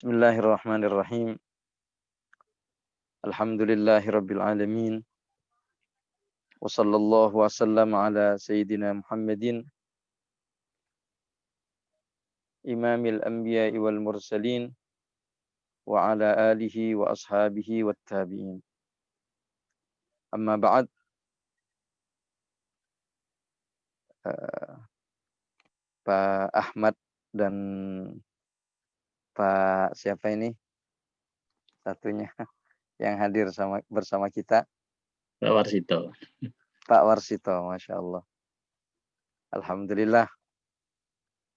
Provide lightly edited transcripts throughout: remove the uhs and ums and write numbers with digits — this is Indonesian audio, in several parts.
Bismillahirrahmanirrahim. Alhamdulillahirabbil alamin. Wa sallallahu wasallam ala sayyidina Muhammadin imamil anbiya'i wal mursalin wa ala alihi wa ashabihi wat tabi'in. Amma ba'd. Pak Ahmad dan Pak siapa ini satunya yang hadir bersama kita, Pak Warsito. Pak Warsito, Masya Allah. Alhamdulillah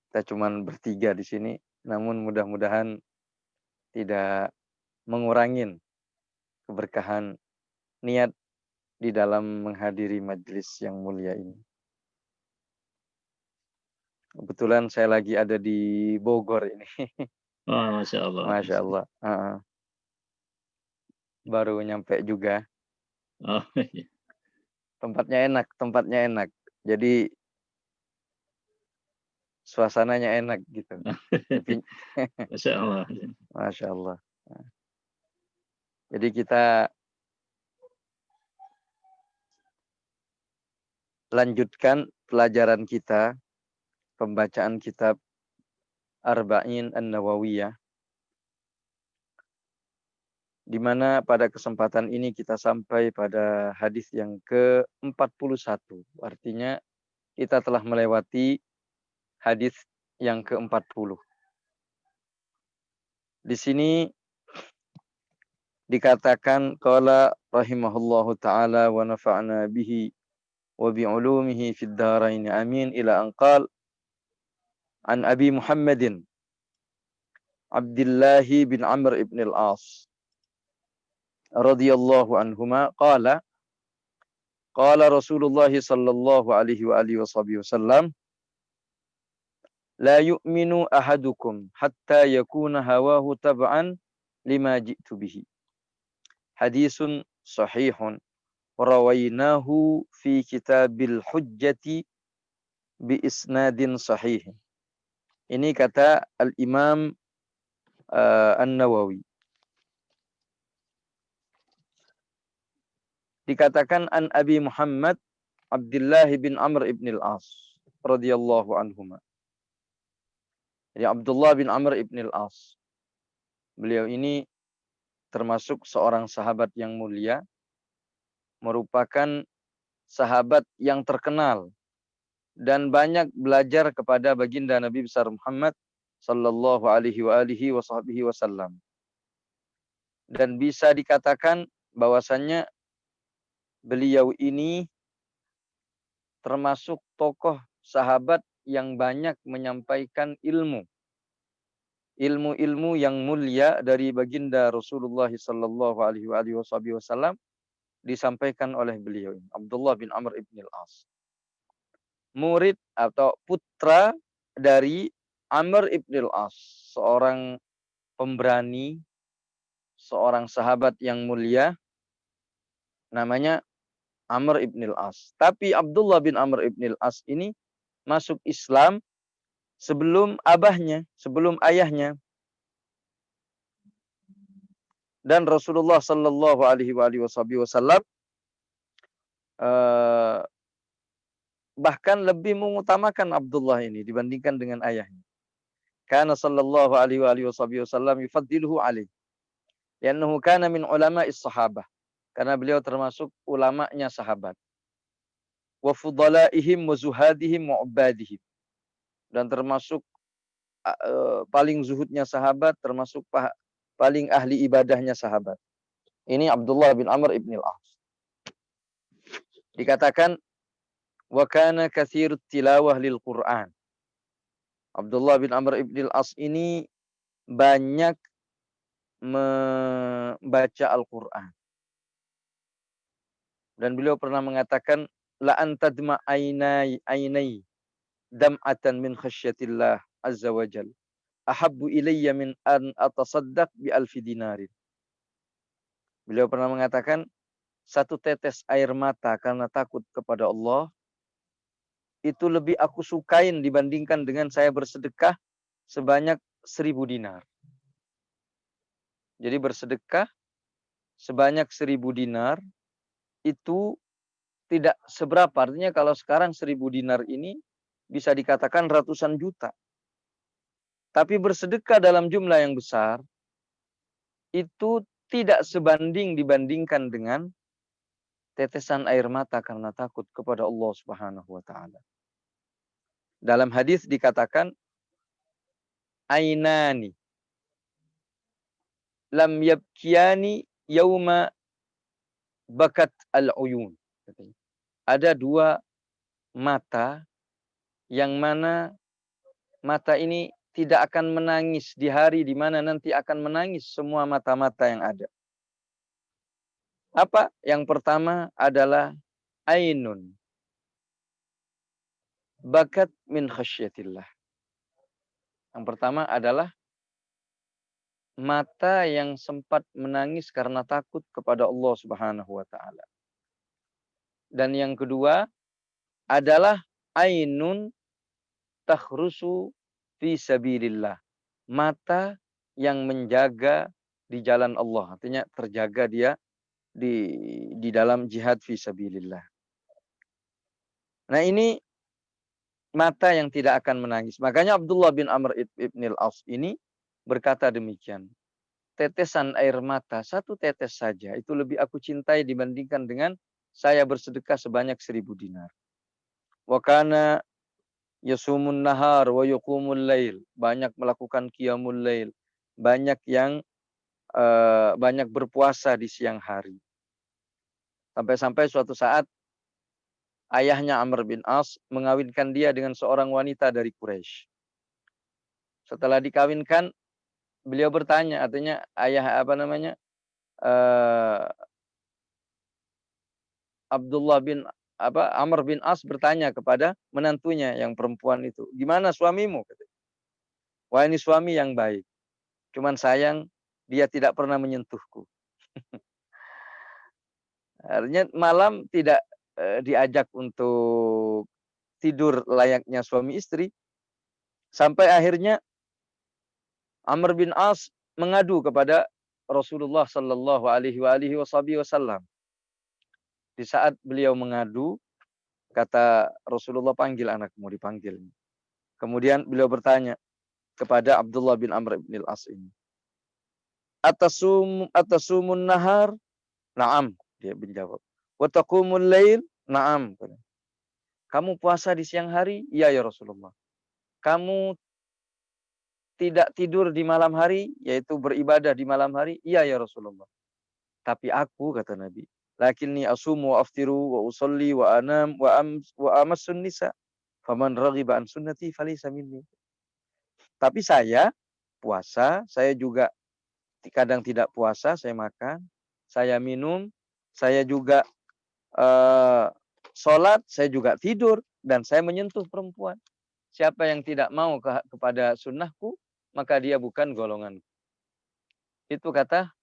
kita cuman bertiga di sini, namun mudah-mudahan tidak mengurangin keberkahan niat di dalam menghadiri majelis yang mulia ini. Kebetulan saya lagi ada di Bogor ini. Oh, Masya Allah. Masya Allah. Baru nyampe juga. Oh, iya. Tempatnya enak. Jadi suasananya enak gitu. Tapi, Masya Allah. Masya Allah. Jadi kita lanjutkan pelajaran kita, pembacaan kitab Arba'in An-Nawawiyah, di mana pada kesempatan ini kita sampai pada hadis yang ke-41. Artinya kita telah melewati hadis yang ke-40. Di sini dikatakan qala rahimahullahu taala wa nafa'na bihi wa bi'ulumihi fid dharain amin ila an qala an Abi Muhammadin Abdullah bin Amr ibn al-As radhiyallahu anhuma qala Rasulullah sallallahu alaihi wa alihi wasallam la yu'minu ahadukum hatta yakuna hawahu tab'an lima ji'tu bihi. Hadisun sahihun rawainahu fi kitabil hujjati bi isnadin sahih. Ini kata Al-Imam An-Nawawi. Dikatakan an Abi Muhammad Abdullah bin Amr ibn al-As radhiyallahu anhuma. Jadi Abdullah bin Amr ibn al-As. Beliau ini termasuk seorang sahabat yang mulia, merupakan sahabat yang terkenal dan banyak belajar kepada baginda Nabi besar Muhammad sallallahu alaihi wasallam. Dan bisa dikatakan bahwasannya beliau ini termasuk tokoh sahabat yang banyak menyampaikan ilmu-ilmu yang mulia dari baginda Rasulullah sallallahu alaihi wasallam disampaikan oleh beliau ini, Abdullah bin Amr ibn al-As. Murid atau putra dari Amr ibn al-As, seorang pemberani, seorang sahabat yang mulia, namanya Amr ibn al-As. Tapi Abdullah bin Amr ibn al-As ini masuk Islam sebelum abahnya, sebelum ayahnya. Dan Rasulullah sallallahu alaihi wasallam bahkan lebih mengutamakan Abdullah ini dibandingkan dengan ayahnya. Kana sallallahu alaihi wasallam yufaddiluhu alaihi. Liannahu kana min ulama'is sahabah. Karena beliau termasuk ulamanya sahabat. Wa fudalaihim wa zuhadihim wa ubadihim. Dan termasuk paling zuhudnya sahabat, termasuk paling ahli ibadahnya sahabat. Ini Abdullah bin Amr ibn al-As. Dikatakan wa kana katsirut tilawah lil Qur'an. Abdullah bin Amr ibn al-As ini banyak membaca Al-Qur'an. Dan beliau pernah mengatakan la antadma ainai dam'atan min khasyatillah azza wajal ahabbu ilayya min an atasaddaq bi alfi dinarin. Beliau pernah mengatakan satu tetes air mata karena takut kepada Allah itu lebih aku sukain dibandingkan dengan saya bersedekah sebanyak 1000 dinar. Jadi bersedekah sebanyak 1.000 dinar itu tidak seberapa. Artinya kalau sekarang 1.000 dinar ini bisa dikatakan ratusan juta. Tapi bersedekah dalam jumlah yang besar itu tidak sebanding dibandingkan dengan tetesan air mata karena takut kepada Allah Subhanahu wa taala. Dalam hadis dikatakan ainani lam yabkiyani yauma bakat al-uyun. Ada dua mata yang mana mata ini tidak akan menangis di hari di mana nanti akan menangis semua mata-mata yang ada. Apa? Yang pertama adalah ainun bakat min khasyatillah. Yang pertama adalah mata yang sempat menangis karena takut kepada Allah Subhanahu wa taala. Dan yang kedua adalah ainun takhrusu fi sabilillah. Mata yang menjaga di jalan Allah. Artinya terjaga dia di dalam jihad fi sabilillah. Nah, ini mata yang tidak akan menangis. Makanya Abdullah bin Amr ibn al-As ini berkata demikian. Tetesan air mata, satu tetes saja, itu lebih aku cintai dibandingkan dengan saya bersedekah sebanyak 1.000 dinar. Wa kana yasumun nahar wa yuqumul lail. Banyak melakukan qiyamul lail. Banyak yang banyak berpuasa di siang hari. Sampai-sampai suatu saat ayahnya Amr bin As mengawinkan dia dengan seorang wanita dari Quraisy. Setelah dikawinkan, beliau bertanya, artinya ayah Abdullah bin Amr bin As bertanya kepada menantunya yang perempuan itu, "Gimana suamimu?" "Wah, ini suami yang baik. Cuman sayang dia tidak pernah menyentuhku." Artinya malam tidak diajak untuk tidur layaknya suami istri, sampai akhirnya Amr bin As mengadu kepada Rasulullah sallallahu alaihi wasallam. Di saat beliau mengadu, kata Rasulullah, "Panggil anakmu." Dipanggil. Kemudian beliau bertanya kepada Abdullah bin Amr bin al-As ini, Atasumun nahar?" "Na'am," dia menjawab. "Wa taqumul lail?" "Na'am." "Kamu puasa di siang hari?" "Iya ya Rasulullah." "Kamu tidak tidur di malam hari, yaitu beribadah di malam hari?" "Iya ya Rasulullah." "Tapi aku," kata Nabi, "lakinni asumu wa aftiru wa usolli wa anam wa amassun nisa. Faman raghiba an sunnati falaysa minni." Tapi saya puasa, saya juga kadang tidak puasa, saya makan, saya minum, saya juga sholat, saya juga tidur, dan saya menyentuh perempuan. Siapa yang tidak mau kepada sunnahku, maka dia bukan golongan. Itu kata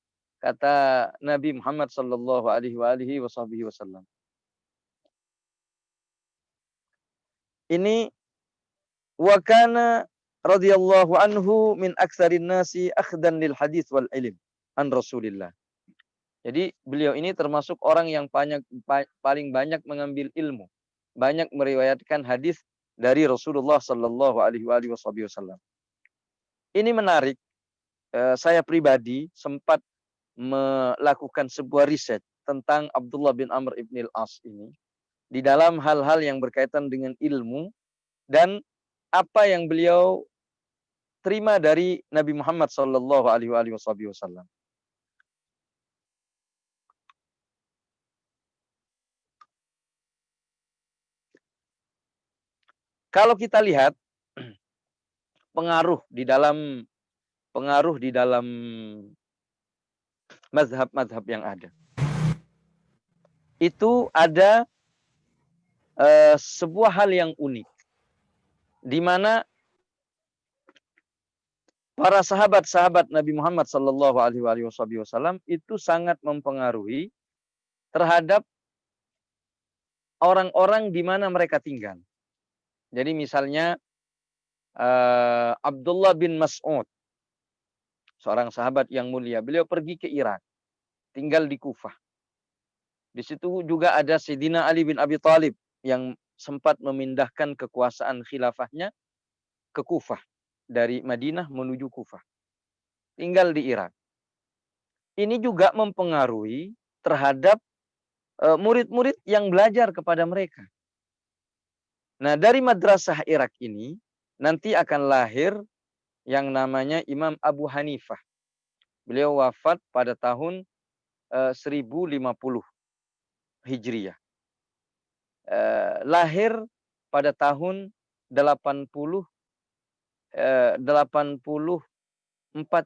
Nabi Muhammad sallallahu alaihi wasallam. Ini wa kana radhiyallahu anhu min aktsarin nasi akhdan lil hadis wal ilm an Rasulillah. Jadi beliau ini termasuk orang yang paling banyak mengambil ilmu, banyak meriwayatkan hadis dari Rasulullah sallallahu alaihi wasallam. Ini menarik, saya pribadi sempat melakukan sebuah riset tentang Abdullah bin Amr ibn al-As ini di dalam hal-hal yang berkaitan dengan ilmu dan apa yang beliau terima dari Nabi Muhammad sallallahu alaihi wasallam. Kalau kita lihat pengaruh di dalam mazhab-mazhab yang ada. Itu ada sebuah hal yang unik di mana para sahabat-sahabat Nabi Muhammad sallallahu alaihi wasallam itu sangat mempengaruhi terhadap orang-orang di mana mereka tinggal. Jadi misalnya Abdullah bin Mas'ud seorang sahabat yang mulia. Beliau pergi ke Irak, tinggal di Kufah. Di situ juga ada Sayyidina Ali bin Abi Thalib yang sempat memindahkan kekuasaan khilafahnya ke Kufah. Dari Madinah menuju Kufah. Tinggal di Irak. Ini juga mempengaruhi terhadap murid-murid yang belajar kepada mereka. Nah, dari madrasah Irak ini nanti akan lahir yang namanya Imam Abu Hanifah. Beliau wafat pada tahun 1050 Hijriah. Lahir pada tahun 84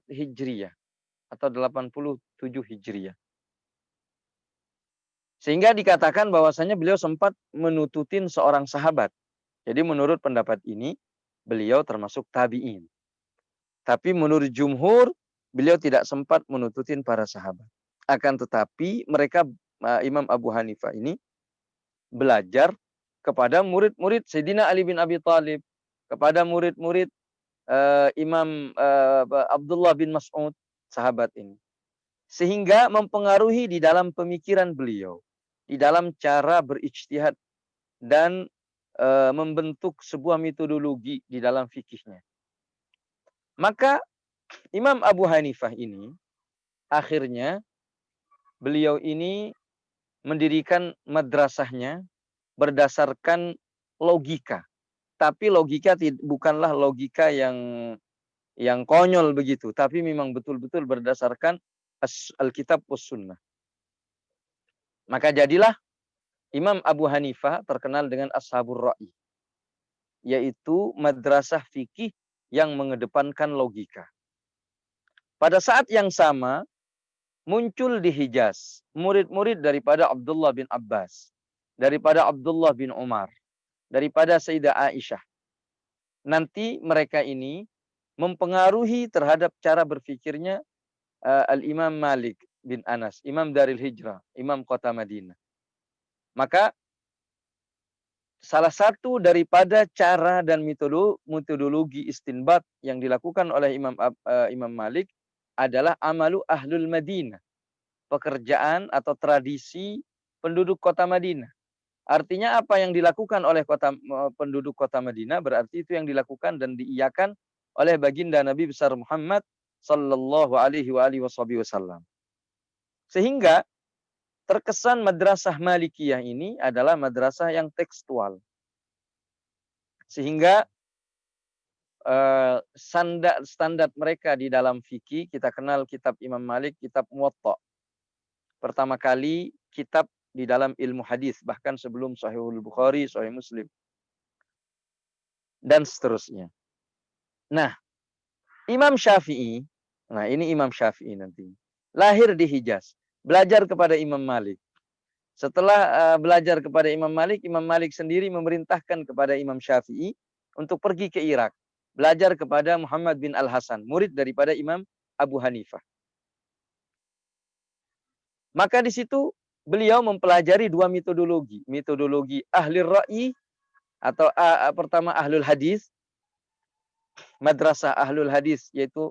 Hijriah atau 87 Hijriah. Sehingga dikatakan bahwasanya beliau sempat menututin seorang sahabat. Jadi menurut pendapat ini, beliau termasuk tabi'in. Tapi menurut jumhur, beliau tidak sempat menututin para sahabat. Akan tetapi mereka, Imam Abu Hanifah ini, belajar kepada murid-murid Sayyidina Ali bin Abi Thalib, kepada murid-murid Imam Abdullah bin Mas'ud, sahabat ini. Sehingga mempengaruhi di dalam pemikiran beliau, di dalam cara berijtihad dan membentuk sebuah metodologi di dalam fikihnya. Maka Imam Abu Hanifah ini akhirnya beliau ini mendirikan madrasahnya berdasarkan logika. Tapi logika bukanlah logika yang konyol begitu, tapi memang betul-betul berdasarkan Alkitab was Sunnah. Maka jadilah Imam Abu Hanifah terkenal dengan Ashabur Ra'i, yaitu madrasah fikih yang mengedepankan logika. Pada saat yang sama muncul di Hijaz murid-murid daripada Abdullah bin Abbas, daripada Abdullah bin Umar, daripada Sayyidah Aisyah. Nanti mereka ini mempengaruhi terhadap cara berfikirnya Al-Imam Malik bin Anas, Imam Daril Hijrah, Imam Kota Madinah. Maka salah satu daripada cara dan metodologi istinbat yang dilakukan oleh Imam Malik adalah amalu ahlul Madinah. Pekerjaan atau tradisi penduduk kota Madinah. Artinya apa yang dilakukan oleh penduduk kota Madinah berarti itu yang dilakukan dan diiyakan oleh baginda Nabi besar Muhammad sallallahu alaihi wasallam. Sehingga terkesan madrasah Malikiyah ini adalah madrasah yang tekstual. Sehingga standar mereka di dalam fikih, kita kenal kitab Imam Malik, kitab Muwatta. Pertama kali kitab di dalam ilmu hadis, bahkan sebelum Sahihul Bukhari, Sahih Muslim, dan seterusnya. Nah, Imam Syafi'i, nah ini Imam Syafi'i nanti, lahir di Hijaz, belajar kepada Imam Malik. Setelah belajar kepada Imam Malik sendiri memerintahkan kepada Imam Syafi'i untuk pergi ke Irak, belajar kepada Muhammad bin Al-Hasan, murid daripada Imam Abu Hanifah. Maka di situ beliau mempelajari dua metodologi. Metodologi ahli ra'i atau pertama ahlul hadis. Madrasah ahlul hadis yaitu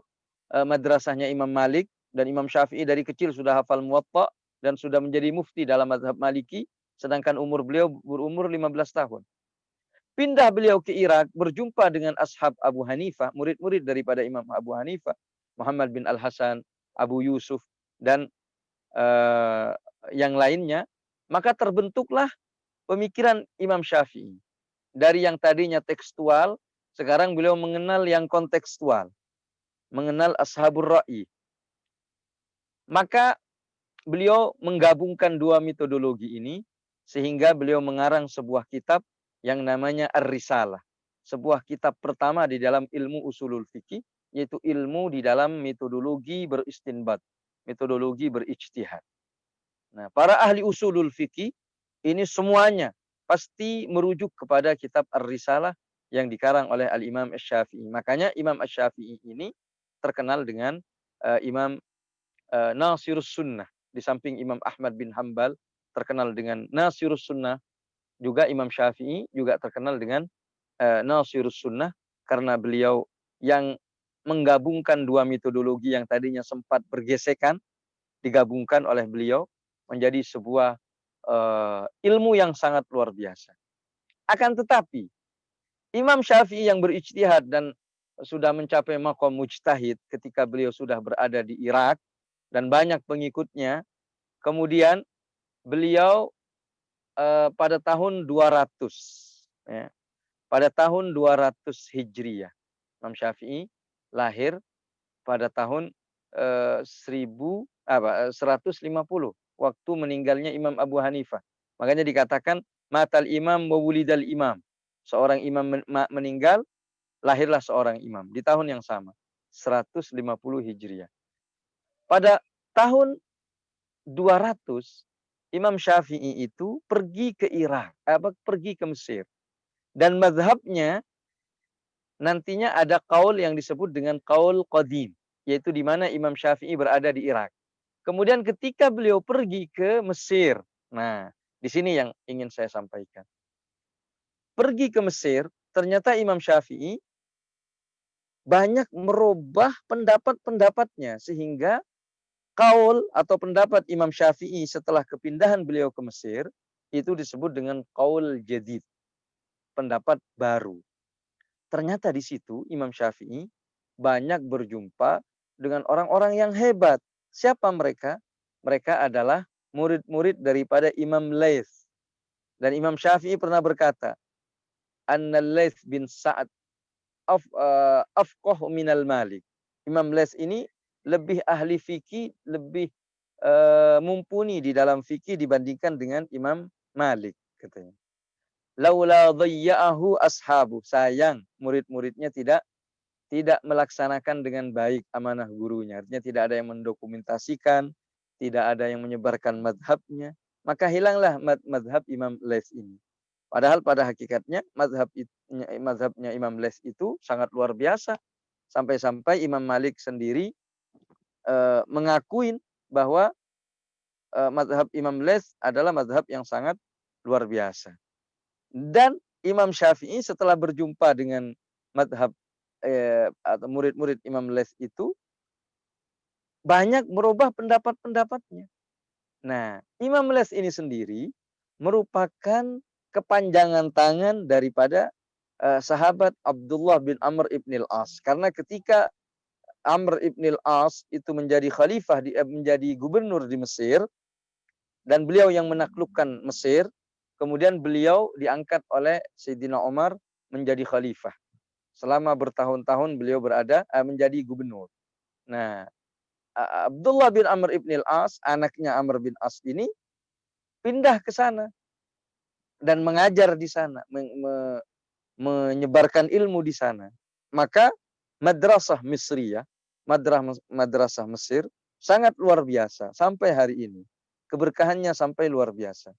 madrasahnya Imam Malik dan Imam Syafi'i dari kecil sudah hafal Muwatta dan sudah menjadi mufti dalam mazhab Maliki, sedangkan umur beliau berumur 15 tahun. Pindah beliau ke Irak, berjumpa dengan ashab Abu Hanifah, murid-murid daripada Imam Abu Hanifah, Muhammad bin Al-Hasan, Abu Yusuf, dan yang lainnya, maka terbentuklah pemikiran Imam Syafi'i. Dari yang tadinya tekstual, sekarang beliau mengenal yang kontekstual, mengenal ashabur ra'i. Maka beliau menggabungkan dua metodologi ini, sehingga beliau mengarang sebuah kitab yang namanya Ar-Risalah. Sebuah kitab pertama di dalam ilmu usulul fikih, yaitu ilmu di dalam metodologi beristinbat, metodologi berijtihad. Nah, para ahli usulul fikih ini semuanya pasti merujuk kepada kitab Ar-Risalah yang dikarang oleh Al-Imam Asy-Syafi'i. Makanya Imam Asy-Syafi'i ini terkenal dengan Imam Nasirus Sunnah. Di samping Imam Ahmad bin Hambal terkenal dengan Nasirus Sunnah, juga Imam Syafi'i juga terkenal dengan Nasirus Sunnah karena beliau yang menggabungkan dua metodologi yang tadinya sempat bergesekan, digabungkan oleh beliau menjadi sebuah ilmu yang sangat luar biasa. Akan tetapi Imam Syafi'i yang berijtihad dan sudah mencapai maqam mujtahid ketika beliau sudah berada di Irak dan banyak pengikutnya, kemudian beliau pada tahun 200 ya, pada tahun 200 Hijriyah. Imam Syafi'i lahir pada tahun 150 waktu meninggalnya Imam Abu Hanifah. Makanya dikatakan matal imam wa wulidal imam. Seorang imam meninggal, lahirlah seorang imam di tahun yang sama, 150 Hijriah. Pada tahun 200 Imam Syafi'i itu pergi ke Irak, pergi ke Mesir. Dan mazhabnya nantinya ada kaul yang disebut dengan kaul qadim, yaitu di mana Imam Syafi'i berada di Irak. Kemudian ketika beliau pergi ke Mesir, nah di sini yang ingin saya sampaikan. Pergi ke Mesir, ternyata Imam Syafi'i banyak merubah pendapat-pendapatnya sehingga kaul atau pendapat Imam Syafi'i setelah kepindahan beliau ke Mesir itu disebut dengan kaul jadid, pendapat baru. Ternyata di situ Imam Syafi'i banyak berjumpa dengan orang-orang yang hebat. Siapa mereka? Mereka adalah murid-murid daripada Imam Laits. Dan Imam Syafi'i pernah berkata, "Anna Laits bin Sa'ad afqahu minal Malik." Imam Laits ini lebih ahli fikih, lebih mumpuni di dalam fikih dibandingkan dengan Imam Malik, katanya. Laula dhayya'ahu ashabu. Sayang murid-muridnya tidak melaksanakan dengan baik amanah gurunya. Artinya tidak ada yang mendokumentasikan, tidak ada yang menyebarkan madhabnya. Maka hilanglah madhab Imam Laits ini. Padahal pada hakikatnya madhabnya Imam Laits itu sangat luar biasa. Sampai-sampai Imam Malik sendiri mengakuin bahwa madhab Imam Laits adalah madhab yang sangat luar biasa. Dan Imam Syafi'i setelah berjumpa dengan madhab atau murid-murid Imam Laits itu banyak merubah pendapat-pendapatnya. Nah, Imam Laits ini sendiri merupakan kepanjangan tangan daripada sahabat Abdullah bin Amr ibn al-As. Karena ketika Amr ibn al-As itu menjadi khalifah, menjadi gubernur di Mesir, dan beliau yang menaklukkan Mesir, kemudian beliau diangkat oleh Sayyidina Umar menjadi khalifah. Selama bertahun-tahun beliau berada menjadi gubernur. Nah, Abdullah bin Amr ibn al-As, anaknya Amr bin As ini pindah ke sana dan mengajar di sana, menyebarkan ilmu di sana. Maka madrasah Misriyah, madrasah Mesir sangat luar biasa sampai hari ini. Keberkahannya sampai luar biasa.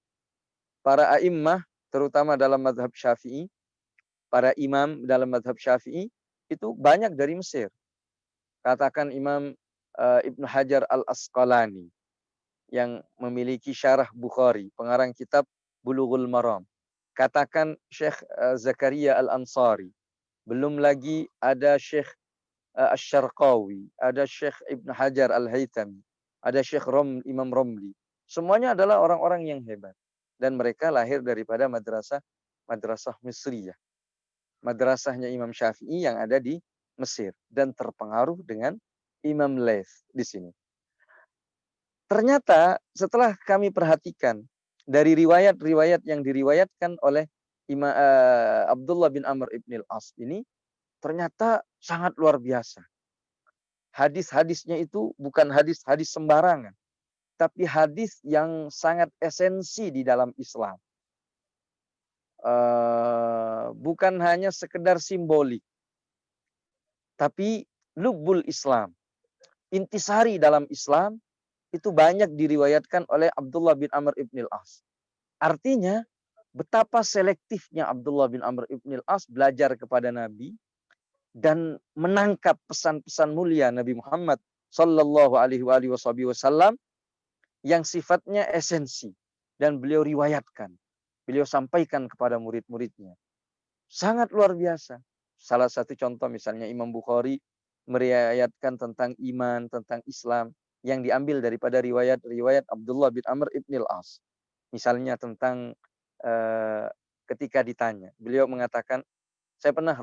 Para a'immah terutama dalam mazhab Syafi'i, para imam dalam mazhab Syafi'i itu banyak dari Mesir. Katakan Imam Ibnu Hajar Al-Asqalani yang memiliki syarah Bukhari, pengarang kitab Bulughul Maram. Katakan Syekh Zakaria Al-Ansari. Belum lagi ada Syekh Asy-Syarqawi, ada Syekh Ibnu Hajar Al-Haytami, ada Syekh Imam Romli. Semuanya adalah orang-orang yang hebat. Dan mereka lahir daripada madrasah Misriyah. Madrasahnya Imam Syafi'i yang ada di Mesir. Dan terpengaruh dengan Imam Laits di sini. Ternyata setelah kami perhatikan dari riwayat-riwayat yang diriwayatkan oleh Abdullah bin Amr ibn al-As ini, ternyata sangat luar biasa. Hadis-hadisnya itu bukan hadis-hadis sembarangan, tapi hadis yang sangat esensi di dalam Islam. Bukan hanya sekedar simbolik, tapi lubbul Islam. Intisari dalam Islam itu banyak diriwayatkan oleh Abdullah bin Amr ibn al-As. Artinya, betapa selektifnya Abdullah bin Amr ibn al-As belajar kepada Nabi dan menangkap pesan-pesan mulia Nabi Muhammad sallallahu alaihi wasallam yang sifatnya esensi dan beliau riwayatkan, beliau sampaikan kepada murid-muridnya. Sangat luar biasa. Salah satu contoh misalnya Imam Bukhari meriwayatkan tentang iman, tentang Islam yang diambil daripada riwayat-riwayat Abdullah bin Amr ibn al-As. Misalnya tentang ketika ditanya, beliau mengatakan, saya pernah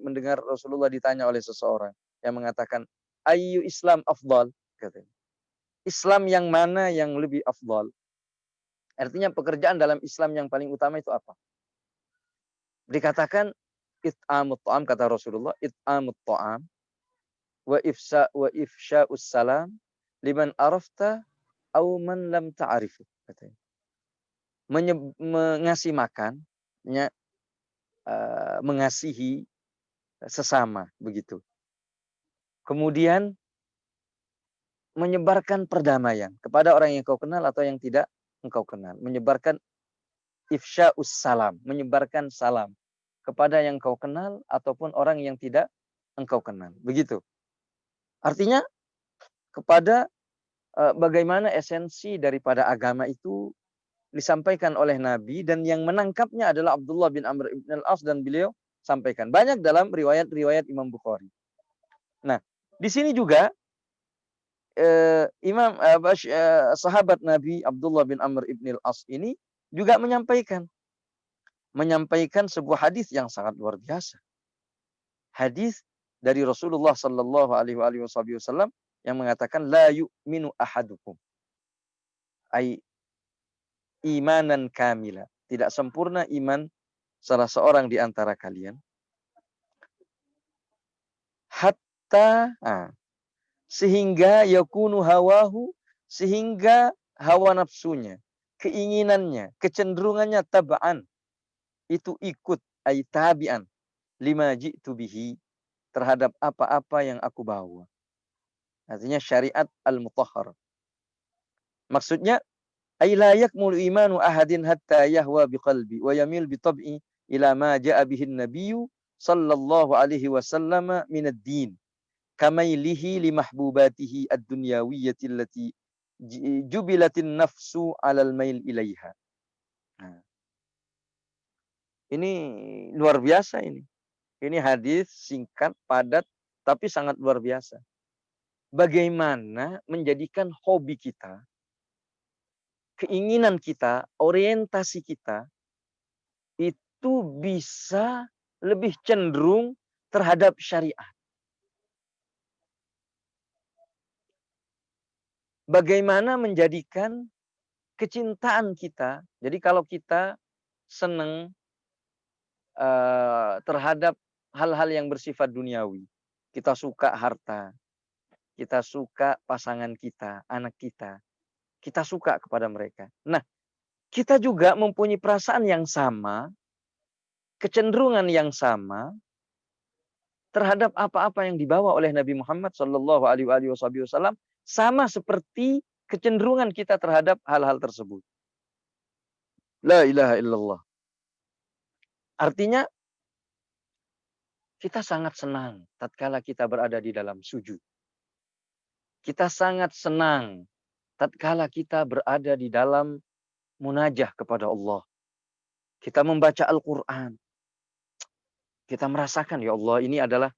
mendengar Rasulullah ditanya oleh seseorang yang mengatakan, "Ayyu Islam afdal?" katanya. Islam yang mana yang lebih afdal? Artinya pekerjaan dalam Islam yang paling utama itu apa? Dikatakan it'amut ta'am, kata Rasulullah, it'amut ta'am wa ifsya'us salam liman arafta au man lam ta'arifu, katanya. Mengasih makan, mengasihi sesama, begitu. Kemudian menyebarkan perdamaian kepada orang yang kau kenal atau yang tidak engkau kenal. Menyebarkan ifsya'us salam, menyebarkan salam kepada yang kau kenal ataupun orang yang tidak engkau kenal. Begitu. Artinya kepada bagaimana esensi daripada agama itu disampaikan oleh Nabi, dan yang menangkapnya adalah Abdullah bin Amr ibn al-As, dan beliau sampaikan. Banyak dalam riwayat-riwayat Imam Bukhari. Nah, di sini juga sahabat Nabi Abdullah bin Amr ibn al-As ini juga menyampaikan sebuah hadis yang sangat luar biasa. Hadis dari Rasulullah sallallahu alaihi wasallam yang mengatakan, la yu'minu ahadukum, ai imanan kamila, tidak sempurna iman salah seorang di antara kalian, hatta sehingga yakunu hawahu, sehingga hawa nafsunya, keinginannya, kecenderungannya taba'an, itu ikut, ay tabi'an, lima ji'tu bihi, terhadap apa-apa yang aku bawa. Artinya syariat al-mutahhar. Maksudnya, ay la yakmulu imanu ahadin hatta yahwa biqalbi wa yamil bitab'i ila ma ja'a bihin nabiyyu sallallahu alaihi wasallam min ad-din. Kamailihi limahbubatihi ad-dunyawiyyati allati jubilatin nafsu 'alal mail ilaiha. Nah, ini luar biasa ini. Ini hadis singkat, padat, tapi sangat luar biasa. Bagaimana menjadikan hobi kita, keinginan kita, orientasi kita itu bisa lebih cenderung terhadap syariat. Bagaimana menjadikan kecintaan kita, jadi kalau kita senang terhadap hal-hal yang bersifat duniawi, kita suka harta, kita suka pasangan kita, anak kita suka kepada mereka. Nah, kita juga mempunyai perasaan yang sama, kecenderungan yang sama terhadap apa-apa yang dibawa oleh Nabi Muhammad sallallahu alaihi wasallam, sama seperti kecenderungan kita terhadap hal-hal tersebut. La ilaha illallah. Artinya kita sangat senang tatkala kita berada di dalam sujud. Kita sangat senang tatkala kita berada di dalam munajah kepada Allah. Kita membaca Al-Qur'an. Kita merasakan, ya Allah, ini adalah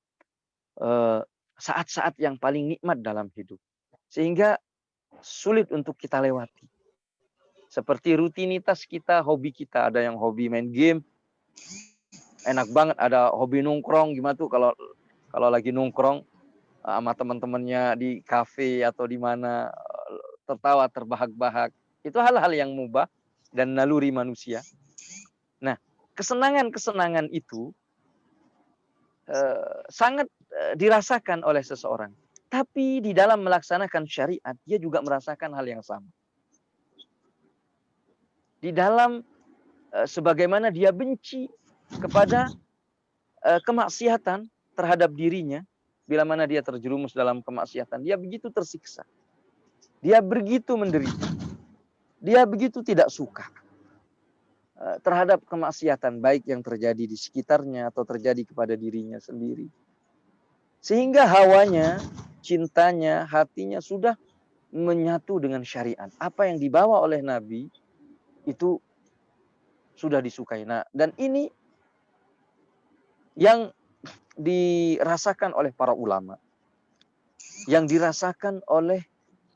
saat-saat yang paling nikmat dalam hidup. Sehingga sulit untuk kita lewati. Seperti rutinitas kita, hobi kita. Ada yang hobi main game. Enak banget. Ada hobi nongkrong. Gimana tuh kalau lagi nongkrong sama teman-temannya di kafe atau di mana, tertawa terbahak-bahak. Itu hal-hal yang mubah dan naluri manusia. Nah, kesenangan-kesenangan itu sangat dirasakan oleh seseorang. Tapi di dalam melaksanakan syariat, dia juga merasakan hal yang sama. Di dalam sebagaimana dia benci kepada kemaksiatan terhadap dirinya, bila mana dia terjerumus dalam kemaksiatan, dia begitu tersiksa. Dia begitu menderita. Dia begitu tidak suka terhadap kemaksiatan, baik yang terjadi di sekitarnya atau terjadi kepada dirinya sendiri. Sehingga hawanya, cintanya, hatinya sudah menyatu dengan syariat. Apa yang dibawa oleh Nabi itu sudah disukai. Nah, dan ini yang dirasakan oleh para ulama, yang dirasakan oleh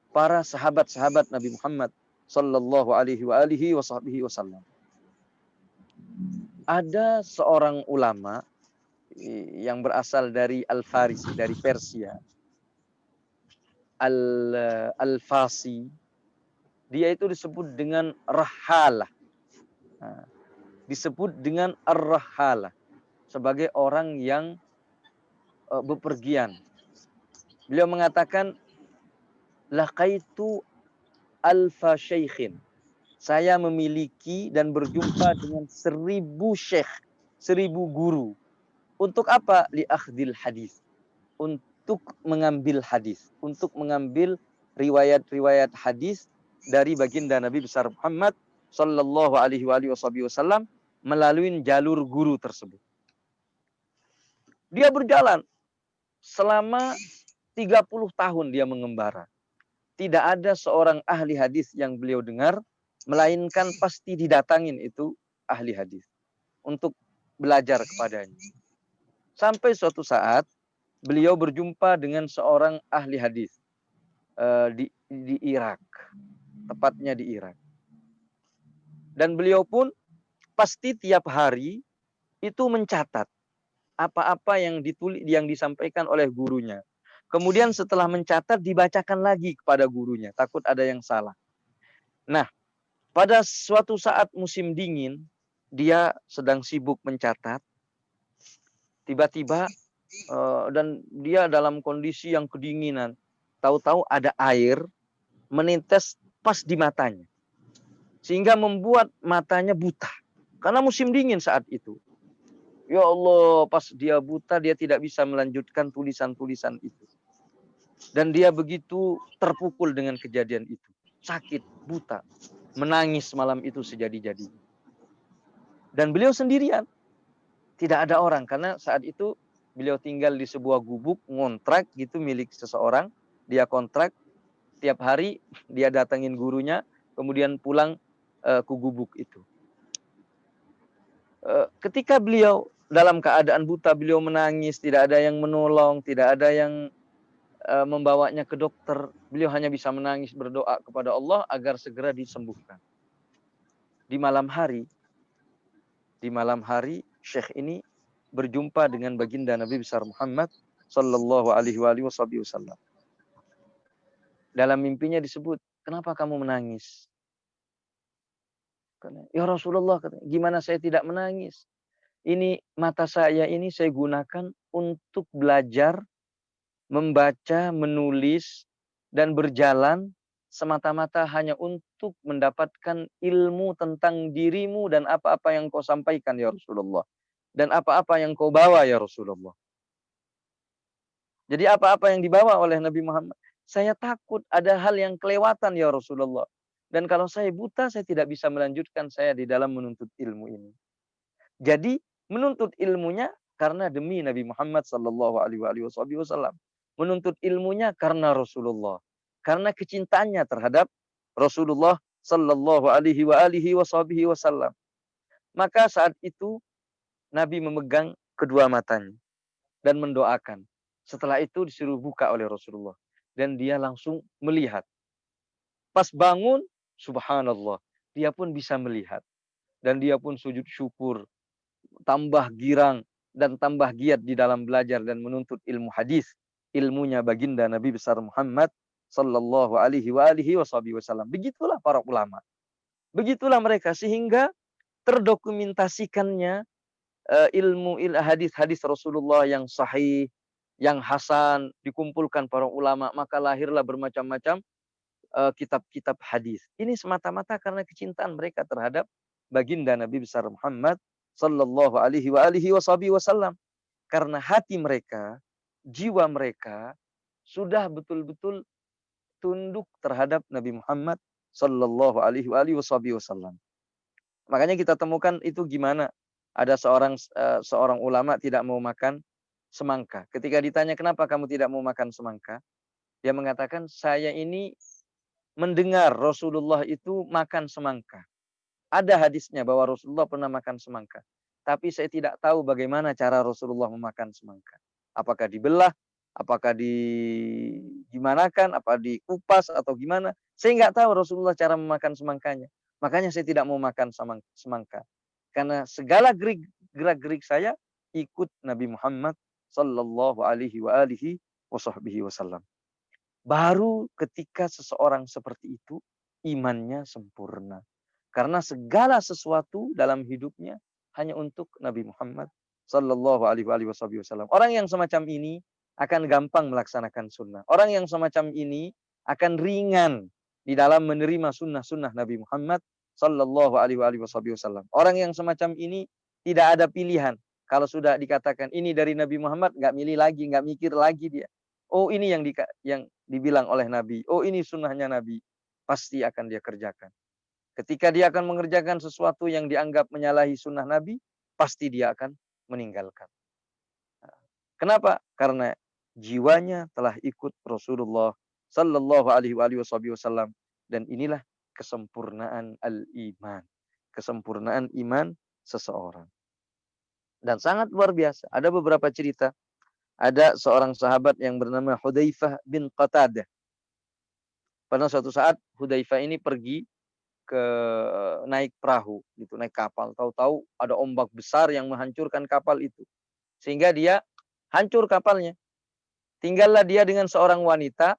para sahabat-sahabat Nabi Muhammad sallallahu alaihi wa alihi wasallam. Ada seorang ulama yang berasal dari Al-Farisi, dari Persia, Al-Fasi. Dia itu disebut dengan Rahalah. Nah, disebut dengan Ar-Rahalah sebagai orang yang bepergian. Beliau mengatakan, laqaitu alfa syaikhin. Saya memiliki dan berjumpa dengan 1000 syekh, 1000 guru. Untuk apa? Li akhdil hadis. Untuk mengambil hadis, untuk mengambil riwayat-riwayat hadis dari baginda Nabi besar Muhammad sallallahu alaihi wasallam melalui jalur guru tersebut. Dia berjalan selama 30 tahun dia mengembara. Tidak ada seorang ahli hadis yang beliau dengar, melainkan pasti didatangin itu ahli hadis untuk belajar kepadanya. Sampai suatu saat beliau berjumpa dengan seorang ahli hadis di Irak, tepatnya di Irak. Dan beliau pun pasti tiap hari itu mencatat apa-apa yang ditulis, yang disampaikan oleh gurunya. Kemudian setelah mencatat dibacakan lagi kepada gurunya, takut ada yang salah. Nah, pada suatu saat musim dingin, dia sedang sibuk mencatat. Tiba-tiba dan dia dalam kondisi yang kedinginan. Tahu-tahu ada air menetes pas di matanya. Sehingga membuat matanya buta. Karena musim dingin saat itu. Ya Allah, pas dia buta, dia tidak bisa melanjutkan tulisan-tulisan itu. Dan dia begitu terpukul dengan kejadian itu. Sakit, buta. Menangis malam itu sejadi-jadi. Dan beliau sendirian. Tidak ada orang. Karena saat itu beliau tinggal di sebuah gubuk, ngontrak gitu milik seseorang. Dia kontrak. Tiap hari dia datangin gurunya. Kemudian pulang ke gubuk itu. Ketika beliau dalam keadaan buta, beliau menangis, tidak ada yang menolong, tidak ada yang membawanya ke dokter. Beliau hanya bisa menangis, berdoa kepada Allah agar segera disembuhkan. Di malam hari, Syekh ini berjumpa dengan baginda Nabi besar Muhammad sallallahu alaihi wasallam. Dalam mimpinya disebut, kenapa kamu menangis? Ya Rasulullah, gimana saya tidak menangis? Ini mata saya ini saya gunakan untuk belajar, membaca, menulis, dan berjalan semata-mata hanya untuk mendapatkan ilmu tentang dirimu dan apa-apa yang kau sampaikan ya Rasulullah. Dan apa-apa yang kau bawa ya Rasulullah. Jadi apa-apa yang dibawa oleh Nabi Muhammad. Saya takut ada hal yang kelewatan ya Rasulullah. Dan kalau saya buta, saya tidak bisa melanjutkan saya di dalam menuntut ilmu ini. Jadi menuntut ilmunya karena demi Nabi Muhammad sallallahu alaihi wasallam. Menuntut ilmunya karena Rasulullah. Karena kecintaannya terhadap Rasulullah sallallahu alaihi wasallam. Maka saat itu Nabi memegang kedua matanya dan mendoakan. Setelah itu disuruh buka oleh Rasulullah dan dia langsung melihat. Pas bangun, subhanallah, dia pun bisa melihat dan dia pun sujud syukur, tambah girang dan tambah giat di dalam belajar dan menuntut ilmu hadis, ilmunya baginda Nabi besar Muhammad sallallahu alaihi wasallam. Begitulah para ulama. Begitulah mereka sehingga terdokumentasikannya ilmu hadis-hadis Rasulullah yang sahih, yang hasan dikumpulkan para ulama, maka lahirlah bermacam-macam kitab-kitab hadis. Ini semata-mata karena kecintaan mereka terhadap baginda Nabi besar Muhammad sallallahu alaihi wasallam. Karena hati mereka, jiwa mereka sudah betul-betul tunduk terhadap Nabi Muhammad sallallahu alaihi wasallam. Makanya kita temukan itu gimana ada seorang ulama tidak mau makan semangka. Ketika ditanya kenapa kamu tidak mau makan semangka, dia mengatakan saya ini mendengar Rasulullah itu makan semangka. Ada hadisnya bahwa Rasulullah pernah makan semangka. tapi saya tidak tahu bagaimana cara Rasulullah memakan semangka. Apakah dibelah, apakah gimanakan, apa dikupas atau gimana? Saya nggak tahu Rasulullah cara memakan semangkanya. Makanya saya tidak mau makan semangka. Karena segala gerak-gerik saya ikut Nabi Muhammad sallallahu alaihi wa alihi wasallam. Baru ketika seseorang seperti itu imannya sempurna. Karena segala sesuatu dalam hidupnya hanya untuk Nabi Muhammad sallallahu alaihi wasallam. Orang yang semacam ini akan gampang melaksanakan sunnah. Orang yang semacam ini akan ringan di dalam menerima sunnah-sunnah Nabi Muhammad sallallahu alaihi wasallam. Orang yang semacam ini tidak ada pilihan. Kalau sudah dikatakan ini dari Nabi Muhammad, nggak milih lagi, nggak mikir lagi dia. Oh ini yang dibilang oleh Nabi. Oh ini sunnahnya Nabi. Pasti akan dia kerjakan. Ketika dia akan mengerjakan sesuatu yang dianggap menyalahi sunnah Nabi, pasti dia akan meninggalkan. Kenapa? Karena jiwanya telah ikut Rasulullah sallallahu alaihi wasallam, dan inilah kesempurnaan al-iman. Kesempurnaan iman seseorang. Dan sangat luar biasa. Ada beberapa cerita. Ada seorang sahabat yang bernama Hudzaifah bin Qatadah. Pada suatu saat Hudzaifah ini pergi ke naik perahu gitu, naik kapal. Tahu-tahu ada ombak besar yang menghancurkan kapal itu. Sehingga dia hancur kapalnya. Tinggallah dia dengan seorang wanita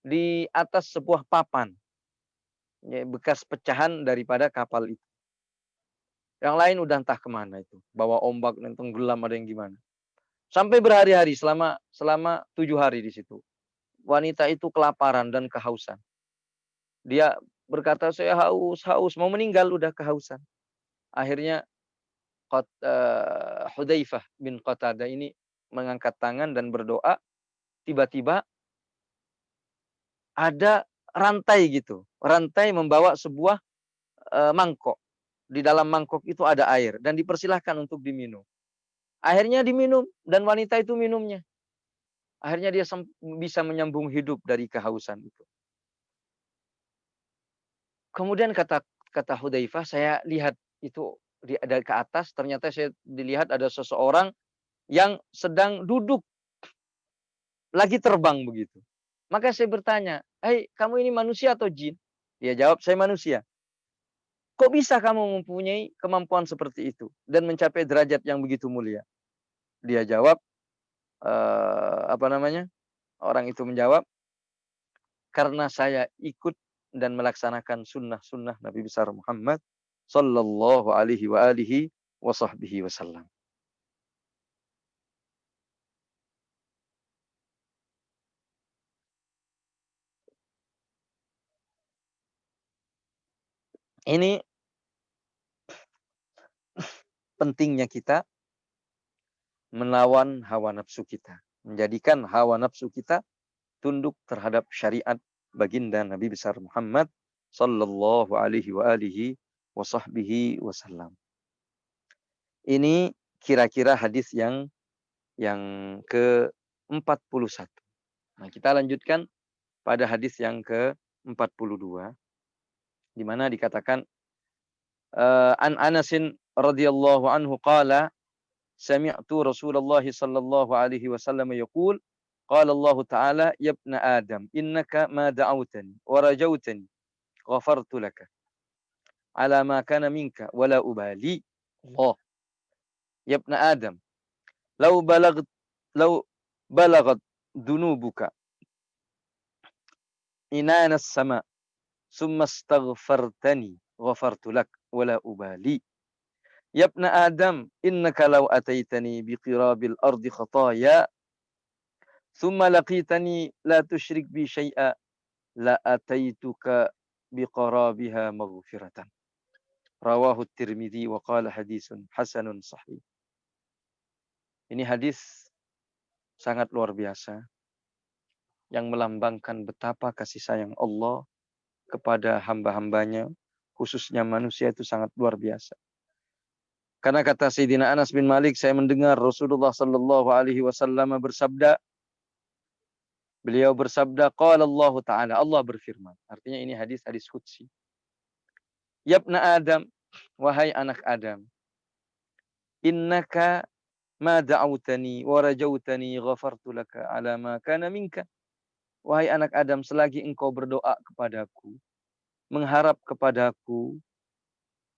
di atas sebuah papan. Ya, bekas pecahan daripada kapal itu. Yang lain udah entah kemana itu. Bawa ombak dan tenggelam, ada yang gimana. Sampai berhari-hari selama 7 hari di situ. Wanita itu kelaparan dan kehausan. Dia berkata, saya haus, mau meninggal udah kehausan. Akhirnya Hudzaifah bin Qatadah ini mengangkat tangan dan berdoa. Tiba-tiba ada rantai gitu. Rantai membawa sebuah mangkok. Di dalam mangkok itu ada air dan dipersilahkan untuk diminum. Akhirnya diminum dan wanita itu minumnya. Akhirnya dia bisa menyambung hidup dari kehausan itu. Kemudian kata Hudzaifah, saya lihat itu dari ke atas, ternyata saya dilihat ada seseorang yang sedang duduk lagi terbang begitu. Maka saya bertanya, "Hei, kamu ini manusia atau jin?" Dia jawab, "Saya manusia." "Kok bisa kamu mempunyai kemampuan seperti itu dan mencapai derajat yang begitu mulia?" Dia jawab, apa namanya? Orang itu menjawab, "Karena saya ikut dan melaksanakan sunnah-sunnah Nabi besar Muhammad sallallahu alaihi wa alihi wa sahbihi wasallam." Ini pentingnya kita melawan hawa nafsu kita. Menjadikan hawa nafsu kita tunduk terhadap syariat baginda Nabi besar Muhammad sallallahu alaihi wa alihi wa sahbihi wasallam. Ini kira-kira hadis yang ke-41. Nah, kita lanjutkan pada hadis yang ke-42 di mana dikatakan an Anasin radhiyallahu anhu qala sami'tu Rasulullah sallallahu alaihi wasallam yaqul qala Allah ta'ala ya ibna Adam innaka ma da'awtani wa rajawtani ghafartu laka ala ma kana minka wala ubali. Allah, ya ibna Adam law balaghat law balaghat dunubuka inana as-sama summa astaghfartani ghafartu lak wala ubali. Ya ibna Adam innaka law ataitani biqirabil ardi khataaya thumma laqitani la tusyrik bi syai'a la ataituka biqarabiha maghfiratan. Rawahu Tirmidzi wa qala hadisun hasanun sahih. Ini hadis sangat luar biasa yang melambangkan betapa kasih sayang Allah kepada hamba-hambanya, khususnya manusia, itu sangat luar biasa. Karena kata Sayyidina Anas bin Malik, saya mendengar Rasulullah sallallahu alaihi wasallam bersabda, beliau bersabda, qala Allah Ta'ala, Allah berfirman. Artinya ini hadis-hadis qudsi. Ya ibna Adam, wahai anak Adam, innaka ma da'awtani wa rajautani ghafartu laka ala ma kana minka. Wahai anak Adam, selagi engkau berdoa kepadaku, mengharap kepadaku,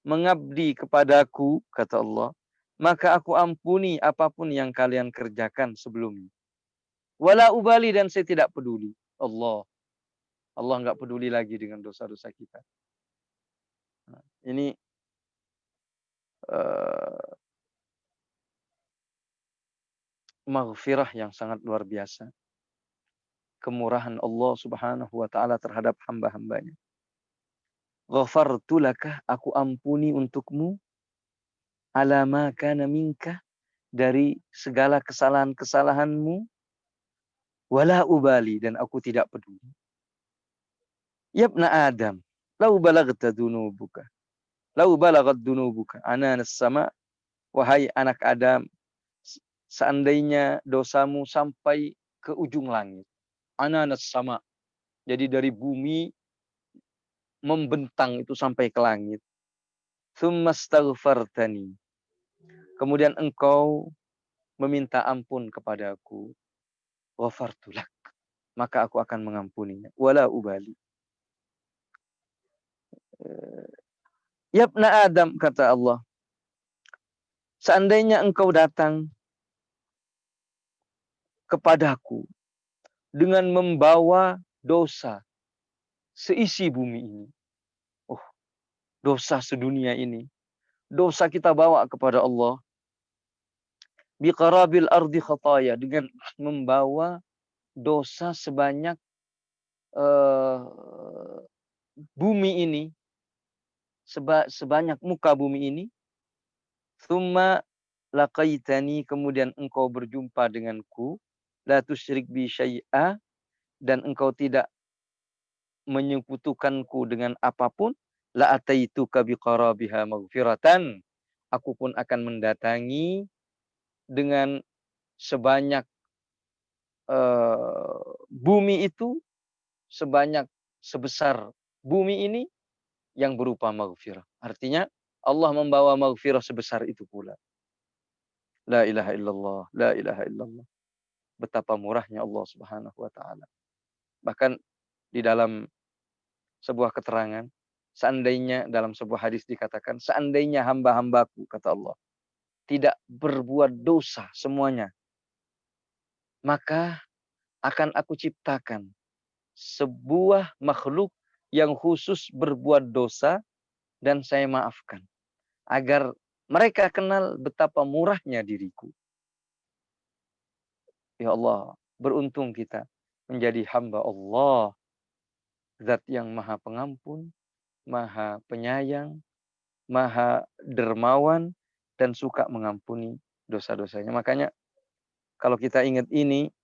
mengabdi kepadaku, kata Allah, maka aku ampuni apapun yang kalian kerjakan sebelumnya. Wala ubali, dan saya tidak peduli. Allah nggak peduli lagi dengan dosa-dosa kita. Nah, ini maghfirah yang sangat luar biasa. Kemurahan Allah Subhanahu wa taala terhadap hamba-hambanya. Ghafartu laka, aku ampuni untukmu, ala ma kana minka, dari segala kesalahan-kesalahanmu, wala ubali, dan aku tidak peduli. Yabna Adam, lau balagta dunubuka, lau balagat dunubuka ananas sama, wahai anak Adam, seandainya dosamu sampai ke ujung langit, ananas sama, jadi dari bumi membentang itu sampai ke langit. Tsummastaghfartani, kemudian engkau meminta ampun kepadaku, ghafartu lak, maka aku akan mengampuninya, wala ubali. Yabna Adam, kata Allah, seandainya engkau datang kepadaku dengan membawa dosa seisi bumi ini, dosa sedunia ini, dosa kita bawa kepada Allah, biqarabil ardi khataya, dengan membawa dosa sebanyak bumi ini, sebanyak muka bumi ini. Tsumma laqaitani, kemudian engkau berjumpa denganku, la tusyrik bi syai'a, dan engkau tidak menyekutukanku dengan apapun, la ataituka biqarabiha maghfiratan, aku pun akan mendatangi dengan sebanyak bumi itu, sebanyak sebesar bumi ini yang berupa maghfirah. Artinya Allah membawa maghfirah sebesar itu pula. La ilaha illallah, la ilaha illallah. Betapa murahnya Allah Subhanahu wa taala. Bahkan di dalam sebuah keterangan, seandainya dalam sebuah hadis dikatakan, seandainya hamba-hambaku, kata Allah, tidak berbuat dosa semuanya, maka akan aku ciptakan sebuah makhluk yang khusus berbuat dosa dan saya maafkan, agar mereka kenal betapa murahnya diriku. Ya Allah, beruntung kita menjadi hamba Allah, Zat yang maha pengampun, maha penyayang, maha dermawan, dan suka mengampuni dosa-dosanya. Makanya kalau kita ingat ini,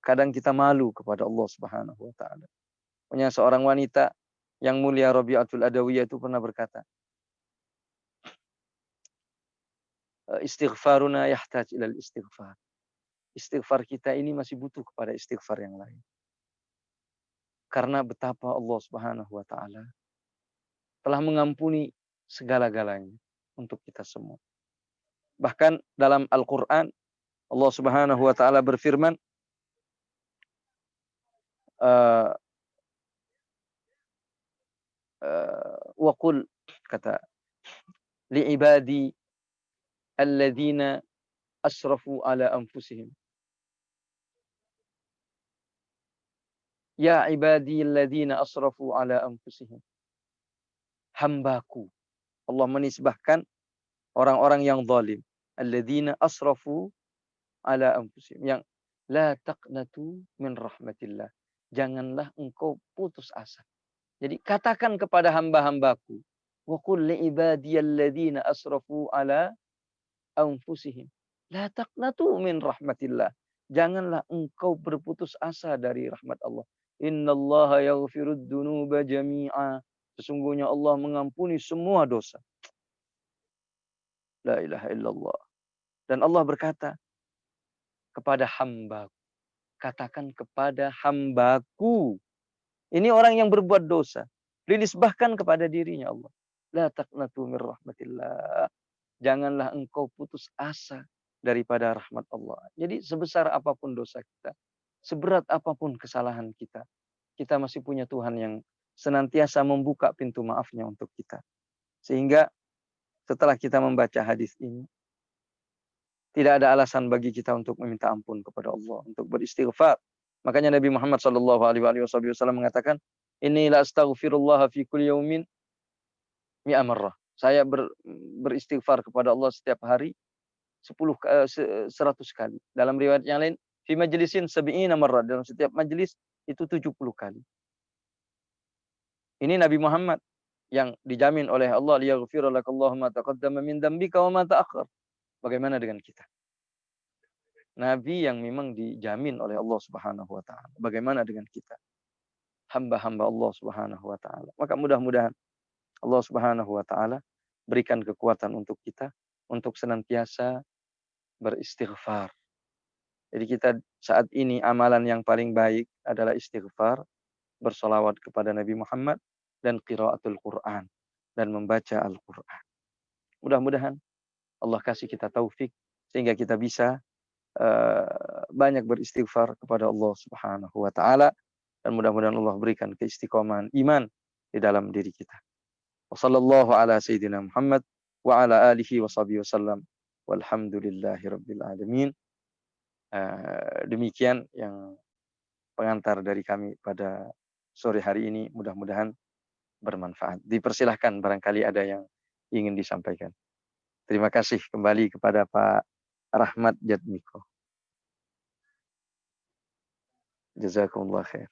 kadang kita malu kepada Allah Subhanahu wa taala. Punya seorang wanita yang mulia, Rabi'atul Adawiyah, itu pernah berkata, istighfaruna yahtaj ilal istighfar. Istighfar kita ini masih butuh kepada istighfar yang lain. Karena betapa Allah Subhanahu wa taala telah mengampuni segala-galanya untuk kita semua. Bahkan dalam Al-Qur'an Allah Subhanahu wa taala berfirman, wa qul, kata, li'ibadi alladzina asrafu ala anfusihim, ya ibadi alladzina asrafu ala anfusihim, hambaku. Allah menisbahkan orang-orang yang zalim, alladzina asrafu ala anfusihim, yang la taqnatu min rahmatillah, janganlah engkau putus asa. Jadi katakan kepada hamba-hambaku, wa qul li ibadiyalladzina asrafu ala anfusihim, la taqnatu min rahmatillah, janganlah engkau berputus asa dari rahmat Allah. Innallaha yaghfirud dzunuba jami'a, sesungguhnya Allah mengampuni semua dosa. La ilaha illallah. Dan Allah berkata kepada hambaku, katakan kepada hambaku. Ini orang yang berbuat dosa, dinisbahkan kepada dirinya Allah. La taqnatu min rahmatillah. janganlah engkau putus asa daripada rahmat Allah. Jadi sebesar apapun dosa kita, seberat apapun kesalahan kita masih punya Tuhan yang senantiasa membuka pintu maafnya untuk kita. Sehingga setelah kita membaca hadis ini, tidak ada alasan bagi kita untuk meminta ampun kepada Allah, untuk beristighfar. Makanya Nabi Muhammad SAW mengatakan, "Inni la astaghfirullah fi kulli yaumin mi'a marrah." Saya beristighfar kepada Allah setiap hari 100 kali. Dalam riwayat yang lain, fi majlisin sab'ina marrah, dalam setiap majelis itu 70 kali. Ini Nabi Muhammad yang dijamin oleh Allah, liyaghfira lakallahu ma taqaddama min dzambika wa ma ta'akhkhar. Bagaimana dengan kita? Nabi yang memang dijamin oleh Allah Subhanahu wa taala. Bagaimana dengan kita? Hamba-hamba Allah Subhanahu wa taala. Maka mudah-mudahan Allah Subhanahu wa taala berikan kekuatan untuk kita untuk senantiasa beristighfar. Jadi kita saat ini amalan yang paling baik adalah istighfar, bersolawat kepada Nabi Muhammad, dan qiraatul Quran, dan membaca Al-Quran. Mudah-mudahan Allah kasih kita taufik sehingga kita bisa banyak beristighfar kepada Allah Subhanahu wa taala, dan mudah-mudahan Allah berikan keistiqomahan iman di dalam diri kita. Wassallallahu ala sayyidina Muhammad wa ala alihi wa sahbihi wasallam walhamdulillahi rabbil alamin. Demikian yang pengantar dari kami pada sore hari ini, mudah-mudahan bermanfaat. Dipersilahkan barangkali ada yang ingin disampaikan. Terima kasih kembali kepada Pak Rahmat Jatmiko. Jazakumullah khair.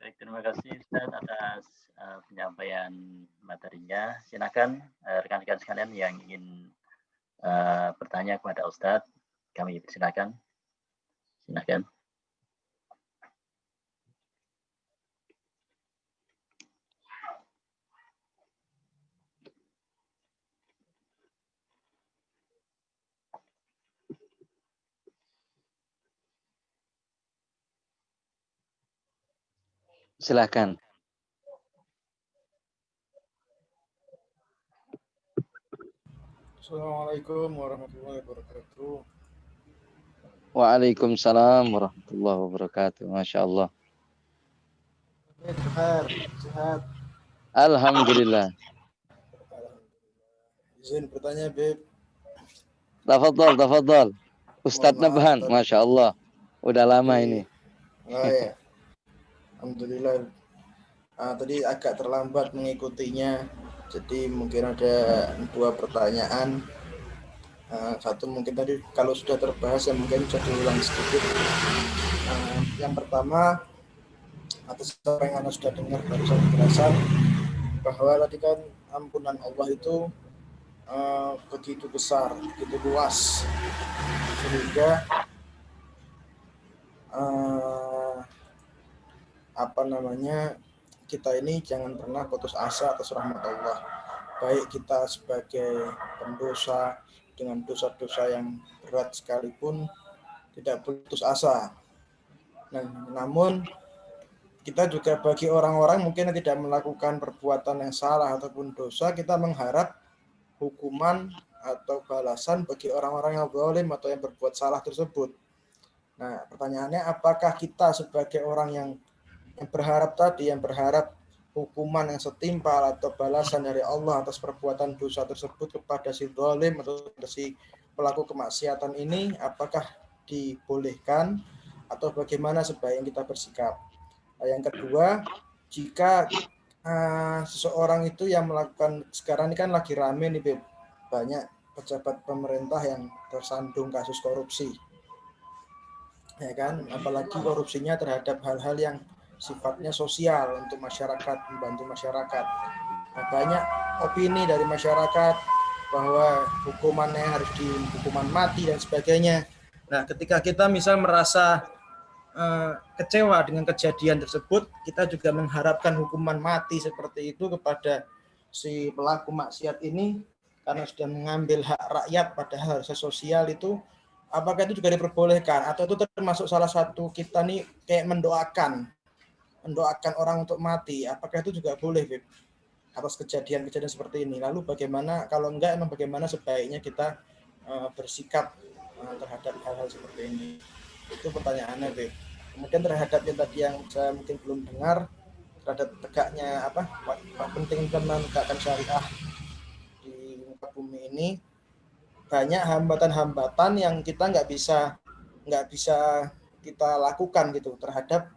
Baik, terima kasih Ustaz atas penyampaian materinya. Silakan rekan-rekan sekalian yang ingin bertanya kepada Ustaz, kami persilakan. Silakan. Silakan. Assalamualaikum warahmatullahi wabarakatuh. Waalaikumsalam warahmatullahi wabarakatuh. Masya Allah. Sehat. Alhamdulillah. Izin bertanya, Beb. Tafadhal. Ustadz Nabhan, Masya Allah. Udah lama ini. Oh ya. Alhamdulillah. Tadi agak terlambat mengikutinya, jadi mungkin ada 2 pertanyaan. Satu mungkin tadi kalau sudah terbahas ya mungkin bisa diulang sedikit. Yang pertama, atas apa yang Anda sudah dengar barusan penjelasan bahwa tadi kan ampunan Allah itu begitu besar, begitu luas, sehingga kita ini jangan pernah putus asa atas rahmat Allah, baik kita sebagai pendosa dengan dosa-dosa yang berat sekalipun tidak putus asa. Namun kita juga bagi orang-orang mungkin yang tidak melakukan perbuatan yang salah ataupun dosa, kita mengharap hukuman atau balasan bagi orang-orang yang zalim atau yang berbuat salah tersebut. Nah, pertanyaannya, apakah kita sebagai orang yang berharap hukuman yang setimpal atau balasan dari Allah atas perbuatan dosa tersebut kepada si zalim atau si pelaku kemaksiatan ini, apakah dibolehkan atau bagaimana sebaiknya kita bersikap? Yang kedua, jika seseorang itu yang melakukan, sekarang ini kan lagi rame nih, Beb, banyak pejabat pemerintah yang tersandung kasus korupsi, ya kan, apalagi korupsinya terhadap hal-hal yang sifatnya sosial untuk masyarakat, membantu masyarakat. Nah, banyak opini dari masyarakat bahwa hukumannya harus hukuman mati dan sebagainya. Nah, ketika kita misal merasa kecewa dengan kejadian tersebut, kita juga mengharapkan hukuman mati seperti itu kepada si pelaku maksiat ini karena sudah mengambil hak rakyat, padahal harusnya sosial itu apakah itu juga diperbolehkan atau itu termasuk salah satu kita nih kayak mendoakan orang untuk mati, apakah itu juga boleh, Beb, atas kejadian-kejadian seperti ini? Lalu bagaimana kalau enggak, emang bagaimana sebaiknya kita bersikap terhadap hal-hal seperti ini? Itu pertanyaannya, Beb. Kemudian terhadap yang tadi yang saya mungkin belum dengar, terhadap tegaknya penting menegakkan syariah di muka bumi ini, banyak hambatan-hambatan yang kita nggak bisa kita lakukan gitu terhadap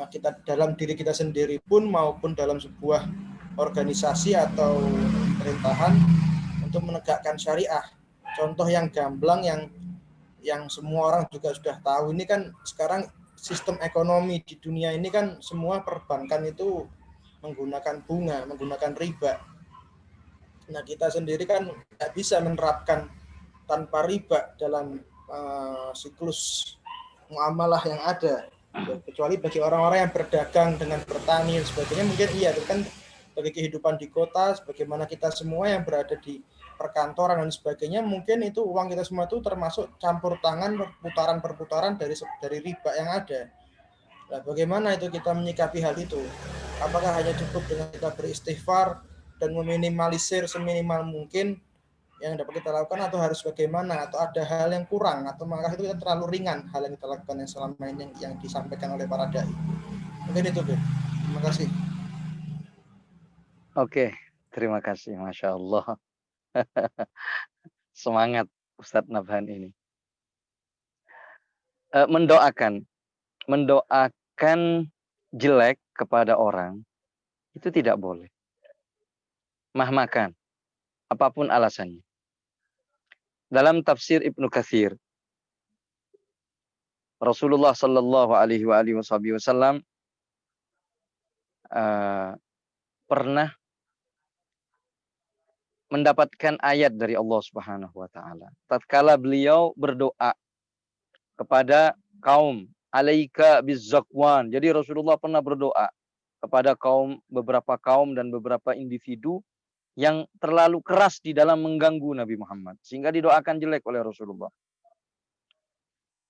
kita dalam diri kita sendiri pun maupun dalam sebuah organisasi atau pemerintahan untuk menegakkan syariah. Contoh yang gamblang yang semua orang juga sudah tahu, ini kan sekarang sistem ekonomi di dunia ini kan semua perbankan itu menggunakan bunga, menggunakan riba. Nah, kita sendiri kan tidak bisa menerapkan tanpa riba dalam siklus muamalah yang ada. Ya, kecuali bagi orang-orang yang berdagang dengan bertani dan sebagainya mungkin iya, itu kan bagi kehidupan di kota, sebagaimana kita semua yang berada di perkantoran dan sebagainya, mungkin itu uang kita semua itu termasuk campur tangan perputaran dari riba yang ada. Nah, bagaimana itu kita menyikapi hal itu? Apakah hanya cukup dengan kita beristighfar dan meminimalisir seminimal mungkin yang dapat kita lakukan, atau harus bagaimana, atau ada hal yang kurang, atau maka itu terlalu ringan hal yang kita lakukan yang selama ini yang disampaikan oleh para dai? Mungkin itu, Beb. Terima kasih. Oke, terima kasih, Masya Allah. Semangat Ustadz Nabhan ini. Mendoakan jelek kepada orang itu tidak boleh. Mahmakan, apapun alasannya. Dalam tafsir Ibnu Katsir, Rasulullah Shallallahu Alaihi Wasallam pernah mendapatkan ayat dari Allah Subhanahu Wa Taala. Tatkala beliau berdoa kepada kaum alaika bizzakwan. Jadi Rasulullah pernah berdoa kepada beberapa kaum dan beberapa individu yang terlalu keras di dalam mengganggu Nabi Muhammad, sehingga didoakan jelek oleh Rasulullah.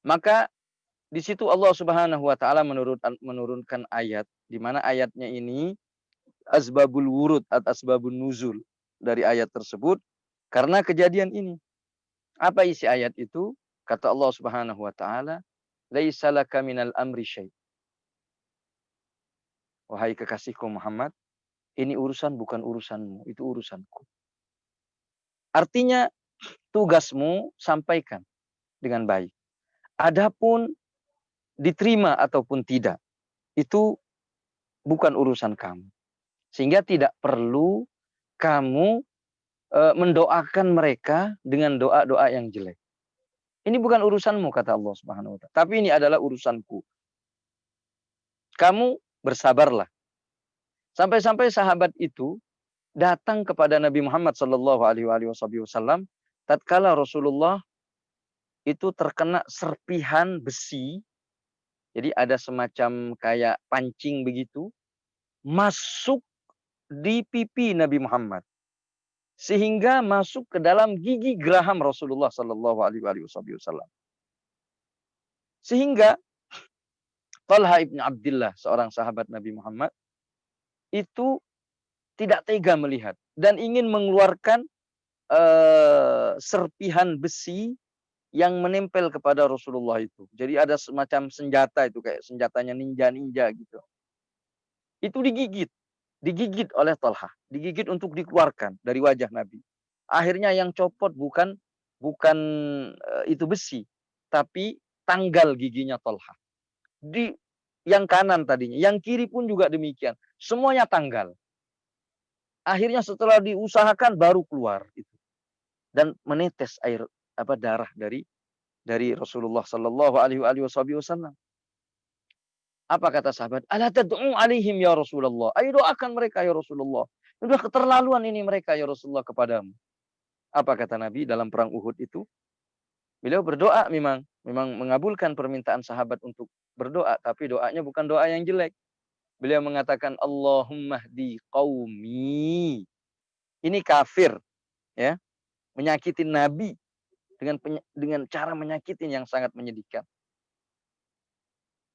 Maka di situ Allah Subhanahu Wa Taala menurunkan ayat, di mana ayatnya ini asbabul wurud atau asbabun nuzul dari ayat tersebut karena kejadian ini. Apa isi ayat itu? Kata Allah Subhanahu Wa Taala, laisa laka minal amri syai'. Wahai kekasihku Muhammad, ini urusan bukan urusanmu, itu urusanku. Artinya tugasmu sampaikan dengan baik. Adapun diterima ataupun tidak, itu bukan urusan kamu. Sehingga tidak perlu kamu mendoakan mereka dengan doa-doa yang jelek. Ini bukan urusanmu, kata Allah Subhanahu Wa Taala. Tapi ini adalah urusanku. Kamu bersabarlah. Sampai-sampai sahabat itu datang kepada Nabi Muhammad Shallallahu Alaihi Wasallam tatkala Rasulullah itu terkena serpihan besi. Jadi ada semacam kayak pancing begitu masuk di pipi Nabi Muhammad, sehingga masuk ke dalam gigi geraham Rasulullah Shallallahu Alaihi Wasallam. Sehingga Talha ibn Abdillah, seorang sahabat Nabi Muhammad, itu tidak tega melihat dan ingin mengeluarkan serpihan besi yang menempel kepada Rasulullah itu. Jadi ada semacam senjata itu, kayak senjatanya ninja gitu. Itu digigit oleh Talha, digigit untuk dikeluarkan dari wajah Nabi. Akhirnya yang copot bukan itu besi, tapi tanggal giginya Talha. Di yang kanan tadinya, yang kiri pun juga demikian. Semuanya tanggal. Akhirnya setelah diusahakan baru keluar itu. Dan menetes air darah dari Rasulullah Sallallahu Alaihi Wasallam. Apa kata sahabat? Ala tad'u alaihim ya Rasulullah. Ayo doakan mereka ya Rasulullah. Sudah keterlaluan ini mereka ya Rasulullah kepadamu. Apa kata Nabi dalam perang Uhud itu? Beliau berdoa memang mengabulkan permintaan sahabat untuk berdoa, tapi doanya bukan doa yang jelek. Beliau mengatakan Allahumma hdi qaumi. Ini kafir, ya, menyakitin Nabi dengan cara menyakitin yang sangat menyedihkan.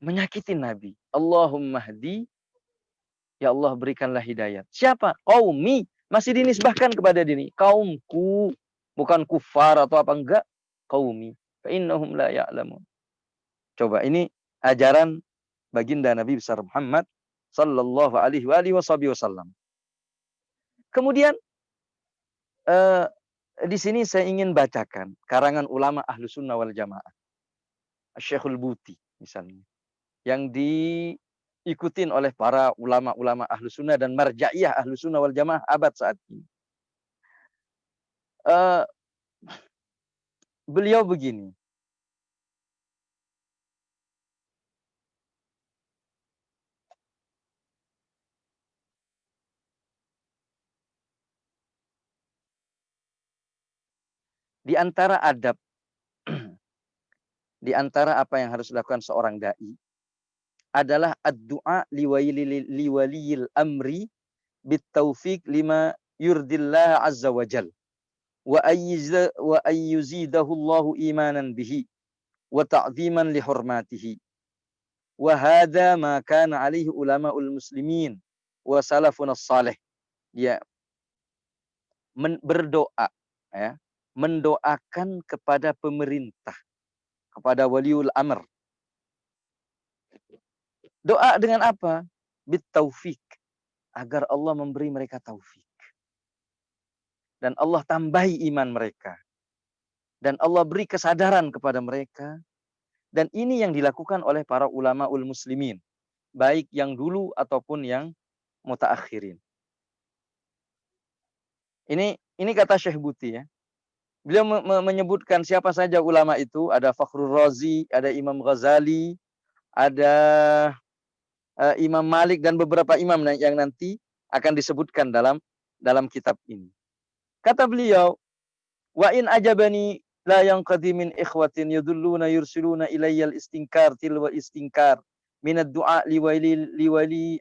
Menyakitin Nabi. Allahumma hdi, ya Allah berikanlah hidayat. Siapa? Qaumi. Masih dinisbahkan kepada diri. Kaumku. Bukan kufar atau apa enggak. Qaumi. Fa innahum la ya'lamun. Coba ini ajaran baginda Nabi besar Muhammad sallallahu alaihi wasallam. Kemudian di sini saya ingin bacakan karangan ulama Ahlus Sunnah wal Jamaah. Syekhul Buti misalnya. Yang diikutin oleh para ulama-ulama Ahlus Sunnah dan marja'iyah Ahlus Sunnah wal Jamaah abad saat ini. Beliau begini. Di antara adab, di antara apa yang harus dilakukan seorang da'i adalah ad-du'a liwaliyil amri bitaufiq lima yurdillah azza wa jal wa ayyuzidahu Allahu imanan bihi wa ta'ziman li hurmatihi wa hadha ma kana alaihi ulama'ul muslimin wa salafun as-salih. Ya, berdoa, ya, mendoakan kepada pemerintah, kepada waliul amr. Doa dengan apa? Bitaufik, agar Allah memberi mereka taufik. Dan Allah tambahi iman mereka. Dan Allah beri kesadaran kepada mereka. Dan ini yang dilakukan oleh para ulamaul muslimin, baik yang dulu ataupun yang mutaakhirin. Ini kata Syekh Buti, ya. Beliau menyebutkan siapa saja ulama itu. Ada Fakhrul Razi, ada Imam Ghazali, ada Imam Malik, dan beberapa imam yang nanti akan disebutkan dalam kitab ini. Kata beliau, wa in ajabani la yanqadi min ikhwatin yadulluna yursiluna ilayya al-istinkar tilwa istinkar min ad-du'a liwali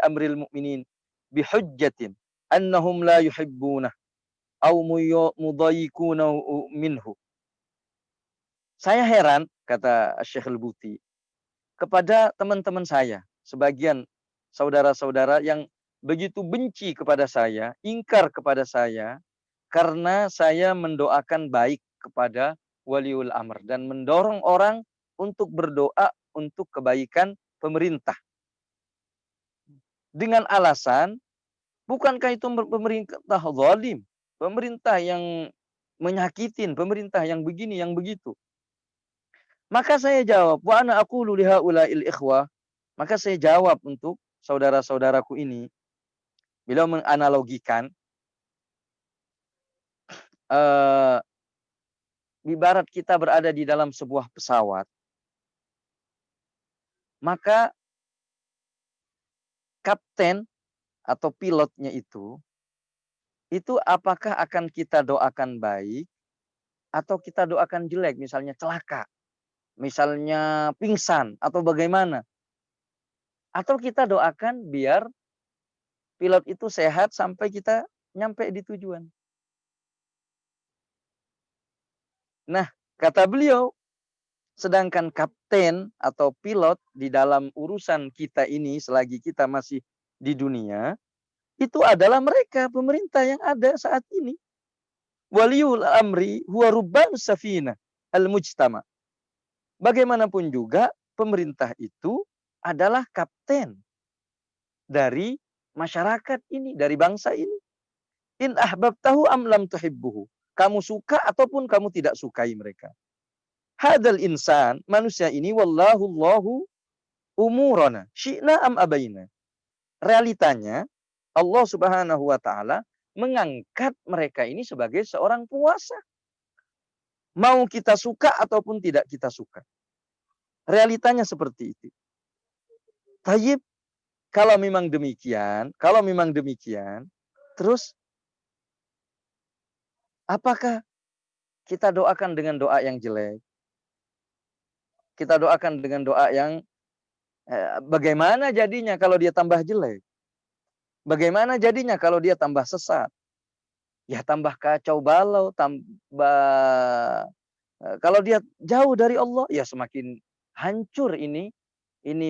amril mu'minin bihujjatin annahum la yuhibbuna aw mudayikuna minhu. Saya heran, kata Syekh Al-Buti, kepada teman-teman saya, sebagian saudara-saudara yang begitu benci kepada saya, ingkar kepada saya, karena saya mendoakan baik kepada waliul amr dan mendorong orang untuk berdoa untuk kebaikan pemerintah. Dengan alasan, bukankah itu pemerintah zalim, pemerintah yang menyakitin, pemerintah yang begini, yang begitu. Maka saya jawab, wa ana aqulu li haula'il ikhwah. Maka saya jawab untuk saudara-saudaraku ini. Beliau menganalogikan ibarat kita berada di dalam sebuah pesawat. Maka kapten atau pilotnya itu apakah akan kita doakan baik atau kita doakan jelek, misalnya celaka, misalnya pingsan atau bagaimana? Atau kita doakan biar pilot itu sehat sampai kita nyampe di tujuan. Nah, kata beliau, sedangkan kapten atau pilot di dalam urusan kita ini selagi kita masih di dunia, itu adalah mereka, pemerintah yang ada saat ini. Waliul amri huwa rubban safina al-mujtama. Bagaimanapun juga pemerintah itu adalah kapten dari masyarakat ini, dari bangsa ini. In ahbabtahu am lam tuhibbuhu. Kamu suka ataupun kamu tidak sukai mereka. Hadal insan, manusia ini, wallahu umurana, syi'na am abaina. Realitanya, Allah Subhanahu wa ta'ala mengangkat mereka ini sebagai seorang penguasa. Mau kita suka ataupun tidak kita suka. Realitanya seperti itu. Tayyib, kalau memang demikian, terus apakah kita doakan dengan doa yang jelek? Kita doakan dengan doa yang bagaimana jadinya kalau dia tambah jelek? Bagaimana jadinya kalau dia tambah sesat? ya tambah kacau balau, kalau dia jauh dari Allah, ya semakin hancur ini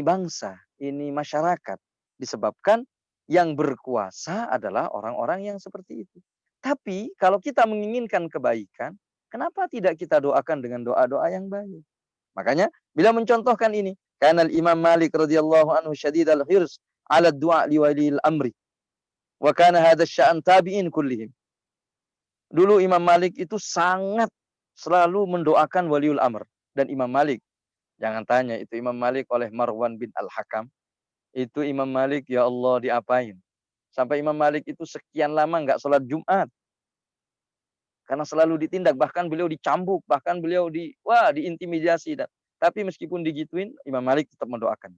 bangsa, ini masyarakat. Disebabkan yang berkuasa adalah orang-orang yang seperti itu. Tapi kalau kita menginginkan kebaikan, kenapa tidak kita doakan dengan doa-doa yang baik? Makanya bila mencontohkan ini, karena Imam Malik radhiyallahu anhu syadidal hirs ala du'a li walil amri. Wa kana hadha sya'an tabi'in kullihim. Dulu Imam Malik itu sangat selalu mendoakan waliul amr. Dan Imam Malik, jangan tanya itu Imam Malik oleh Marwan bin Al-Hakam. Itu Imam Malik, ya Allah, diapain? Sampai Imam Malik itu sekian lama nggak sholat Jumat. Karena selalu ditindak, bahkan beliau dicambuk, bahkan beliau diintimidasi. Tapi meskipun digituin, Imam Malik tetap mendoakan.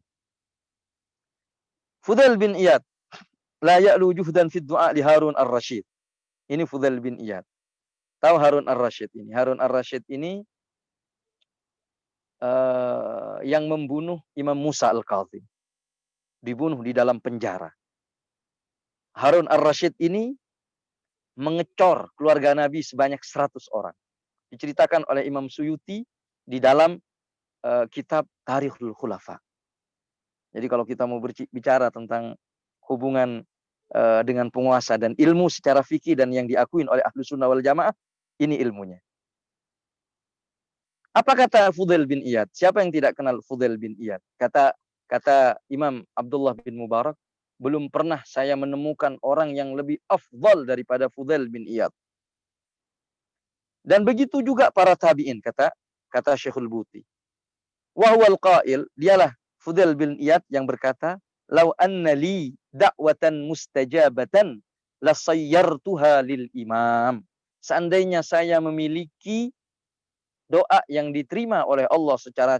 Fudail bin Iyad, la ya'lu juhdan fid du'a li Harun ar-Rasyid. Ini Fudail bin Iyad. Tahu Harun ar-Rasyid ini? Harun ar-Rasyid ini yang membunuh Imam Musa al-Kazim. Dibunuh di dalam penjara. Harun ar-Rasyid ini mengecor keluarga Nabi sebanyak 100 orang. Diceritakan oleh Imam Suyuti di dalam kitab Tarikhul Khulafa. Jadi kalau kita mau bicara tentang hubungan dengan penguasa dan ilmu secara fikih dan yang diakuin oleh Ahlus Sunnah wal Jamaah, ini ilmunya. Apa kata Fudail bin Iyad? Siapa yang tidak kenal Fudail bin Iyad? Kata Imam Abdullah bin Mubarak, belum pernah saya menemukan orang yang lebih afdal daripada Fudail bin Iyad. Dan begitu juga para tabi'in, kata Syekhul Buti. Wa huwal qail, dialah Fudail bin Iyad yang berkata, "Lau anna li da'watan mustajabatan la sayyartuha lil imam." Seandainya saya memiliki doa yang diterima oleh Allah secara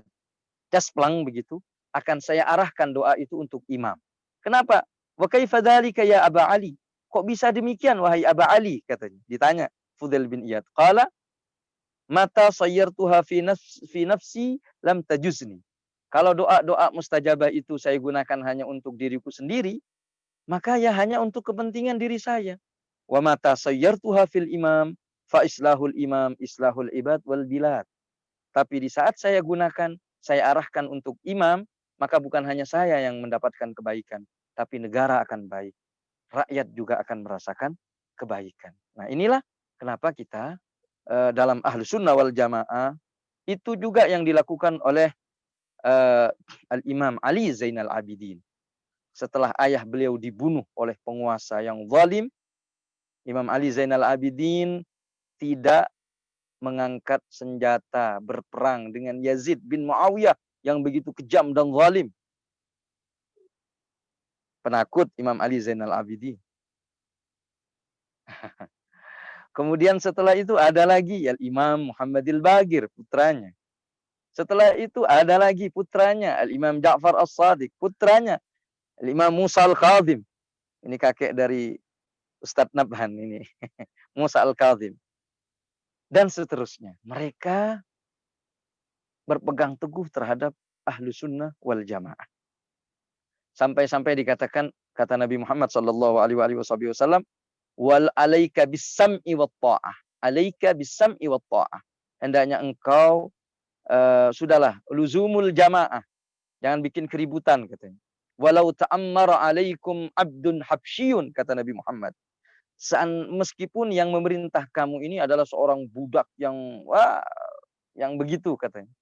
casplang begitu, akan saya arahkan doa itu untuk imam. Kenapa? Wa kaifa dzalika ya Aba Ali? Kok bisa demikian wahai Aba Ali? Katanya. Ditanya Fudail bin Iyad. Qala mata sayyartuha fi nafsi lam tajuzni. Kalau doa-doa mustajabah itu saya gunakan hanya untuk diriku sendiri, maka ya hanya untuk kepentingan diri saya. Wa mata sayyartuha fil imam fa islahul imam islahul ibad wal bilad. Tapi di saat saya gunakan, saya arahkan untuk imam, maka bukan hanya saya yang mendapatkan kebaikan, tapi negara akan baik. Rakyat juga akan merasakan kebaikan. Nah, inilah kenapa kita dalam Ahlus Sunnah wal Jamaah itu juga yang dilakukan oleh Al-Imam Ali Zainal Abidin. Setelah ayah beliau dibunuh oleh penguasa yang zalim, Imam Ali Zainal Abidin tidak mengangkat senjata berperang dengan Yazid bin Muawiyah yang begitu kejam dan zalim. Penakut Imam Ali Zainal Abidin. Kemudian setelah itu ada lagi Al-Imam Muhammadil Bagir, putranya. Setelah itu ada lagi putranya Al-Imam Ja'far As-Sadiq, putranya Al-Imam Musa Al-Kazim. Ini kakek dari Ustadz Nabhan ini. Musa Al-Kazim. Dan seterusnya. Mereka berpegang teguh terhadap Ahlu Sunnah wal Jamaah. Sampai-sampai dikatakan, kata Nabi Muhammad SAW, wal alaika bis-sam'i wat ta'ah. Alaika bis-sam'i wat ta'ah. Hendaknya engkau sudahlah luzumul jamaah. Jangan bikin keributan, katanya. Walau ta'ammara alaikum abdun habsyiyun, kata Nabi Muhammad. Meskipun yang memerintah kamu ini adalah seorang budak yang begitu, katanya.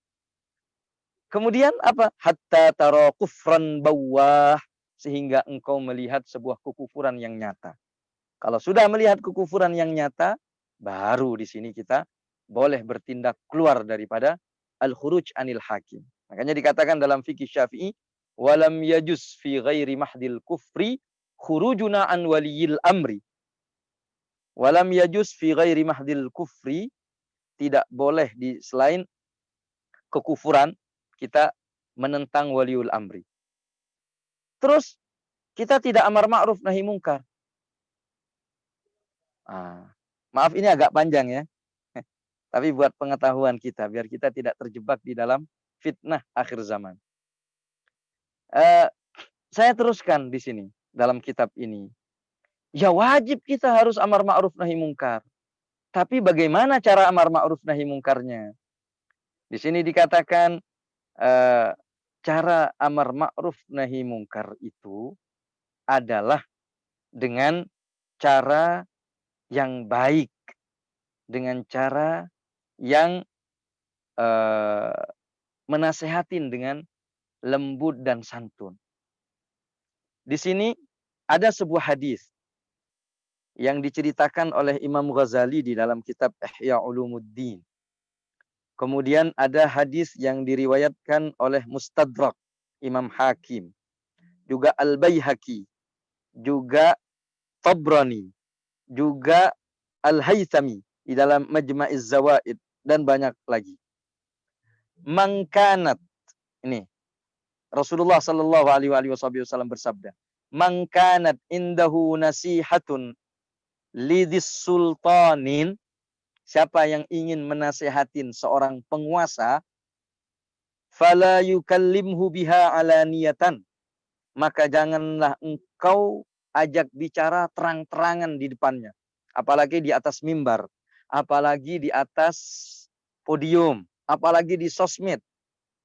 Kemudian apa? Hatta tara kufran bawah, sehingga engkau melihat sebuah kekufuran yang nyata. Kalau sudah melihat kekufuran yang nyata, baru di sini kita boleh bertindak keluar daripada al-khuruj anil hakim. Makanya dikatakan dalam fikih Syafi'i, walam yajuz fi ghairi mahdil kufri khurujuna an waliyil amri. Walam yajuz fi ghairi mahdil kufri, tidak boleh di selain kekufuran kita menentang waliul amri. Terus kita tidak amar ma'ruf nahi mungkar. Maaf ini agak panjang ya. Tapi buat pengetahuan kita, biar kita tidak terjebak di dalam fitnah akhir zaman. Saya teruskan di sini dalam kitab ini. Ya wajib kita harus amar ma'ruf nahi mungkar. Tapi bagaimana cara amar ma'ruf nahi mungkarnya? Di sini dikatakan cara amar ma'ruf nahi mungkar itu adalah dengan cara yang baik, dengan cara yang menasehatin dengan lembut dan santun. Di sini ada sebuah hadis yang diceritakan oleh Imam Ghazali di dalam kitab Ihya Ulumuddin. Kemudian ada hadis yang diriwayatkan oleh Mustadrak Imam Hakim, juga Al-Baihaqi, juga Tabrani, juga Al-Haythami di dalam Majma'iz Zawaid dan banyak lagi. Mangkanat, ini Rasulullah sallallahu alaihi wasallam bersabda, "Mangkanat indahu nasihatun lidis sultanin," siapa yang ingin menasehatin seorang penguasa, "fala yukallimhu biha alaniyatan," maka janganlah engkau ajak bicara terang-terangan di depannya, apalagi di atas mimbar, apalagi di atas podium, apalagi di sosmed.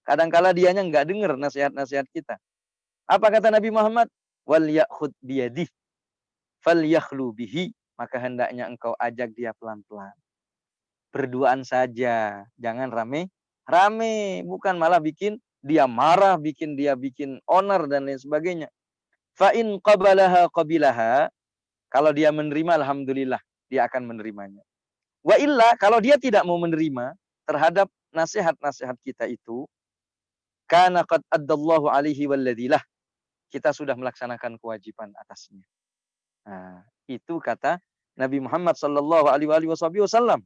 Kadangkala dianya nggak dengar nasihat-nasihat kita. Apa kata Nabi Muhammad? Wal ya'khud biyadih falyakhlu bihi, maka hendaknya engkau ajak dia pelan-pelan. Berduaan saja, jangan rame-rame, bukan malah bikin dia marah, bikin honor dan lain sebagainya. Fa in qabalaha qabilaha, kalau dia menerima alhamdulillah, dia akan menerimanya. Wa illa, kalau dia tidak mau menerima terhadap nasihat-nasihat kita itu, kana qad addallahu alaihi walladilah, kita sudah melaksanakan kewajiban atasnya. Nah, itu kata Nabi Muhammad sallallahu alaihi wasallam.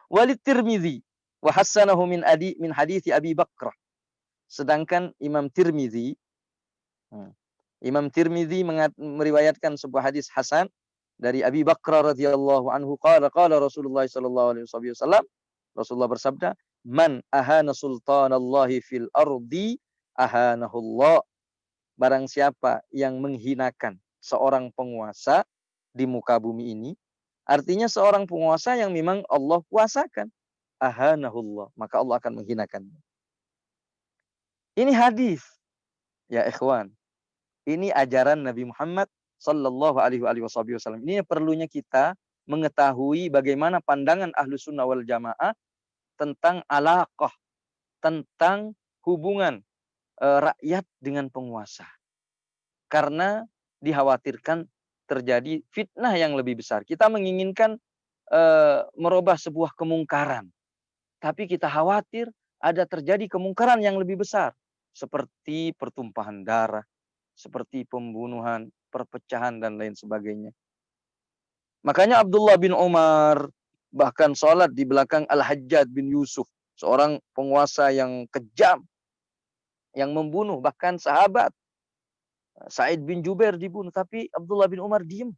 Walid Tirmidzi wa hassanahu min hadithi Abi Bakrah. Sedangkan Imam Tirmidzi meriwayatkan sebuah hadis hasan dari Abi Bakrah radhiyallahu anhu, qala Rasulullah sallallahu alaihi wasallam, Rasulullah bersabda, "Man ahana sultanallahi fil ardi ahanahullah." Barang siapa yang menghinakan seorang penguasa di muka bumi ini, artinya seorang penguasa yang memang Allah kuasakan, ahanahullah, maka Allah akan menghinakannya. Ini hadis, ya ikhwan. Ini ajaran Nabi Muhammad sallallahu alaihi wasallam. Ini perlunya kita mengetahui bagaimana pandangan Ahlus Sunnah wal Jamaah tentang alaqah, tentang hubungan rakyat dengan penguasa. Karena dikhawatirkan terjadi fitnah yang lebih besar. Kita menginginkan merubah sebuah kemungkaran, tapi kita khawatir ada terjadi kemungkaran yang lebih besar, seperti pertumpahan darah, seperti pembunuhan, perpecahan dan lain sebagainya. Makanya Abdullah bin Umar bahkan sholat di belakang Al-Hajjaj bin Yusuf, seorang penguasa yang kejam, yang membunuh bahkan sahabat. Sa'id bin Jubair dibunuh, tapi Abdullah bin Umar diam.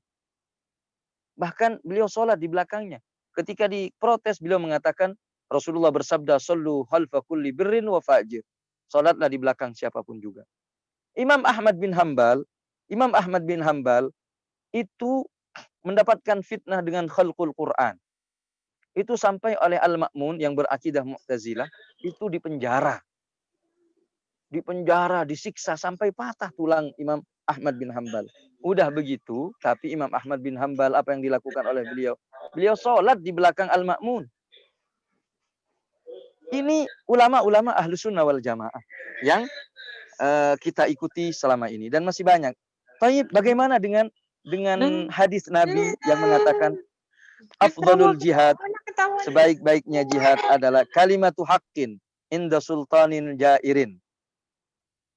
Bahkan beliau sholat di belakangnya. Ketika diprotes, beliau mengatakan, Rasulullah bersabda, "Sallu khalfa kulli birrin wa fajir." Sholatlah di belakang siapapun juga. Imam Ahmad bin Hambal itu mendapatkan fitnah dengan khalqul Quran. Itu sampai oleh Al-Ma'mun yang berakidah Mu'tazilah, itu dipenjara, disiksa sampai patah tulang Imam Ahmad bin Hambal. Udah begitu, tapi Imam Ahmad bin Hambal apa yang dilakukan oleh beliau? Beliau sholat di belakang Al-Ma'mun. Ini ulama-ulama Ahlus Sunnah wal Jamaah yang kita ikuti selama ini dan masih banyak. Taib, bagaimana dengan hadis Nabi yang mengatakan afdhalul jihad, sebaik-baiknya jihad adalah kalimatu haqqin inda sultanin jairin.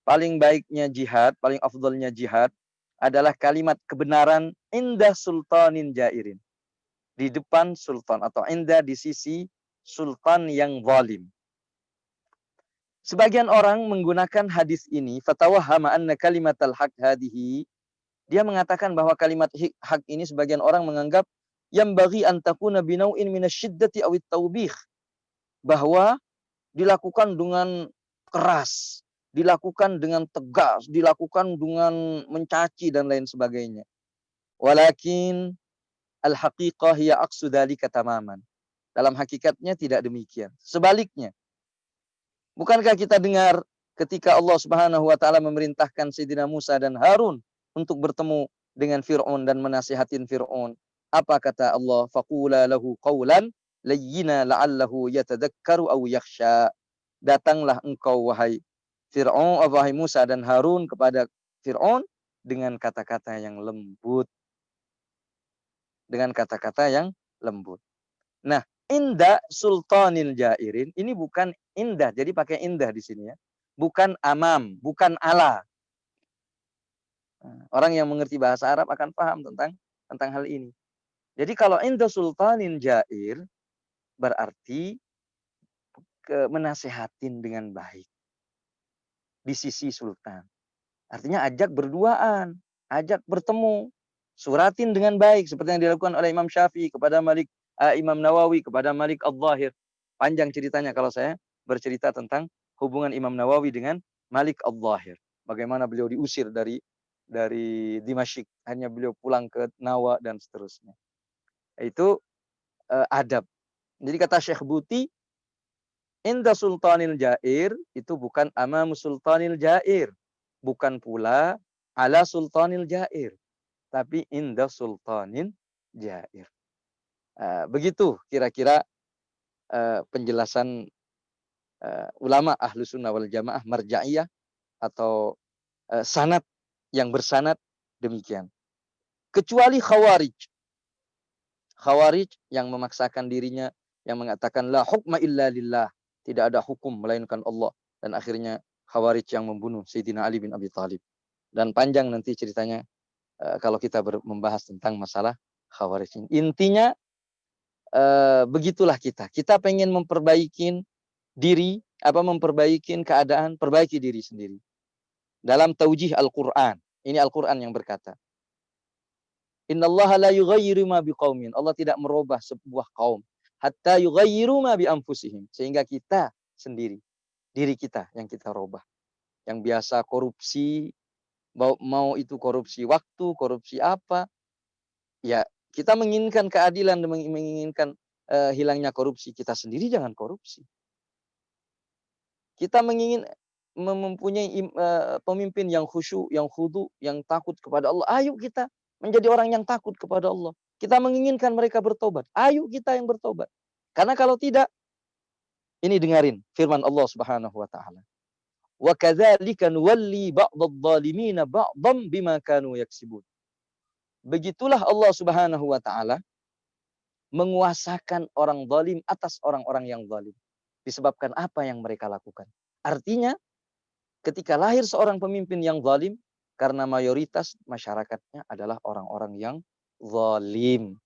Paling baiknya jihad, paling afdhalnya jihad adalah kalimat kebenaran indah sultanin jairin. Di depan sultan atau indah di sisi sultan yang zalim. Sebagian orang menggunakan hadis ini, fatawahhama anna kalimatal haq hadihi, dia mengatakan bahwa kalimat hak ini sebagian orang menganggap yang bagi antakuna binau'in minasyiddati awit taubih, bahwa dilakukan dengan keras, dilakukan dengan tegas, dilakukan dengan mencaci dan lain sebagainya. Walakin al-haqiqah hiya aqsu dzalika tamaman. Dalam hakikatnya tidak demikian. Sebaliknya, bukankah kita dengar ketika Allah Subhanahu wa taala memerintahkan Sayyidina Musa dan Harun untuk bertemu dengan Fir'aun dan menasihatin Fir'aun. Apa kata Allah? Faqula lahu qawlan layyina la'allahu yatadakkaru aw yakhsha. Datanglah engkau wahai Fir'aun, wahai Musa dan Harun kepada Fir'aun dengan kata-kata yang lembut. Dengan kata-kata yang lembut. Nah, inda sultanil jairin, ini bukan indah, jadi pakai indah di sini ya. Bukan amam, bukan ala. Orang yang mengerti bahasa Arab akan paham tentang hal ini. Jadi kalau inda sultanin jair berarti menasehatin dengan baik di sisi sultan. Artinya ajak berduaan, ajak bertemu, suratin dengan baik seperti yang dilakukan oleh Imam Syafi'i kepada Imam Nawawi kepada Malik Al-Zahir. Panjang ceritanya kalau saya bercerita tentang hubungan Imam Nawawi dengan Malik Al-Zahir. Bagaimana beliau diusir dari Dimashq, hanya beliau pulang ke Nawa dan seterusnya. Itu adab. Jadi kata Syekh Buti, inda sultanil jair itu bukan amam sultanil jair, bukan pula ala sultanil jair, tapi inda sultanil jair. Begitu kira-kira penjelasan ulama ahlu sunnah wal jamaah marja'iyah atau sanad yang bersanad demikian. Kecuali khawarij. Khawarij yang memaksakan dirinya, yang mengatakan la hukma illa lillah, tidak ada hukum melainkan Allah, dan akhirnya khawarij yang membunuh Sayyidina Ali bin Abi Thalib. Dan panjang nanti ceritanya kalau kita membahas tentang masalah khawarij ini. Intinya begitulah kita. Kita pengen memperbaiki diri, memperbaiki keadaan, perbaiki diri sendiri. Dalam taujih Al-Quran. Ini Al-Quran yang berkata. Innallaha la yughayyiru ma biqaumin. Allah tidak merubah sebuah kaum. Hatta yughayyiru ma bi anfusihim. Sehingga kita sendiri. Diri kita yang kita rubah. Yang biasa korupsi. Mau itu korupsi waktu, korupsi apa. Ya kita menginginkan keadilan dan menginginkan hilangnya korupsi. Kita sendiri jangan korupsi. Kita mempunyai pemimpin yang khusyuk, yang khudu, yang takut kepada Allah. Ayo kita menjadi orang yang takut kepada Allah. Kita menginginkan mereka bertobat. Ayo kita yang bertobat. Karena kalau tidak, ini dengarin firman Allah Subhanahu wa taala. Wa kadzalika nuwalli ba'dadh-dhalimina ba'dhan bima kanu yaksibun. Begitulah Allah Subhanahu wa taala menguasakan orang zalim atas orang-orang yang zalim. Disebabkan apa yang mereka lakukan. Artinya, ketika lahir seorang pemimpin yang zalim, karena mayoritas masyarakatnya adalah orang-orang yang zalim.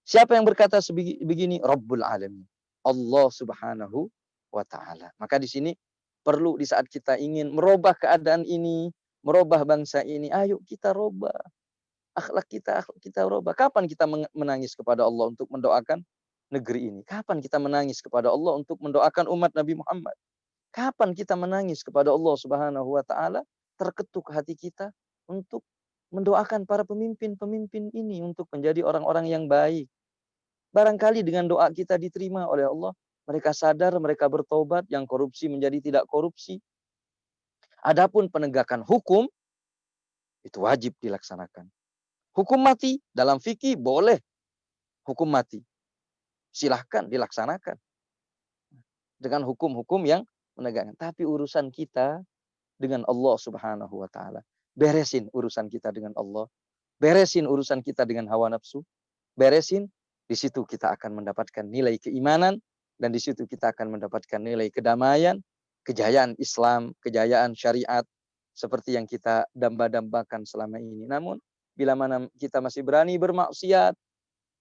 Siapa yang berkata begini? Rabbul Alamin. Allah Subhanahu wa ta'ala. Maka di sini perlu di saat kita ingin merubah keadaan ini, merubah bangsa ini, ayo kita rubah. Akhlak kita rubah. Kapan kita menangis kepada Allah untuk mendoakan negeri ini? Kapan kita menangis kepada Allah untuk mendoakan umat Nabi Muhammad? Kapan kita menangis kepada Allah Subhanahu wa taala, terketuk hati kita untuk mendoakan para pemimpin-pemimpin ini untuk menjadi orang-orang yang baik. Barangkali dengan doa kita diterima oleh Allah, mereka sadar, mereka bertobat, yang korupsi menjadi tidak korupsi. Adapun penegakan hukum itu wajib dilaksanakan. Hukum mati dalam fikih boleh hukum mati. Silahkan dilaksanakan. Dengan hukum-hukum yang menegakkan. Tapi urusan kita dengan Allah Subhanahu wa taala. Beresin urusan kita dengan Allah. Beresin urusan kita dengan hawa nafsu. Beresin, di situ kita akan mendapatkan nilai keimanan, dan di situ kita akan mendapatkan nilai kedamaian, kejayaan Islam, kejayaan syariat, seperti yang kita damba-dambakan selama ini. Namun, bila mana kita masih berani bermaksiat,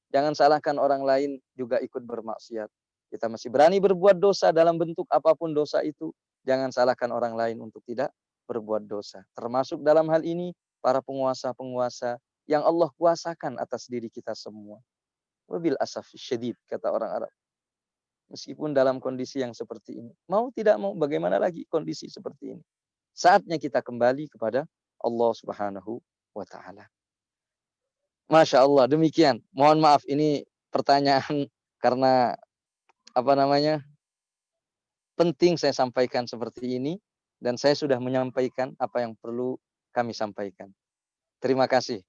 jangan salahkan orang lain juga ikut bermaksiat. Kita masih berani berbuat dosa dalam bentuk apapun dosa itu, jangan salahkan orang lain untuk tidak berbuat dosa. Termasuk dalam hal ini para penguasa-penguasa yang Allah kuasakan atas diri kita semua. Wabil asaf syadid, kata orang Arab. Meskipun dalam kondisi yang seperti ini, mau tidak mau, bagaimana lagi kondisi seperti ini? Saatnya kita kembali kepada Allah Subhanahu wa taala. Masya Allah, demikian. Mohon maaf, ini pertanyaan karena apa namanya penting saya sampaikan seperti ini dan saya sudah menyampaikan apa yang perlu kami sampaikan. Terima kasih.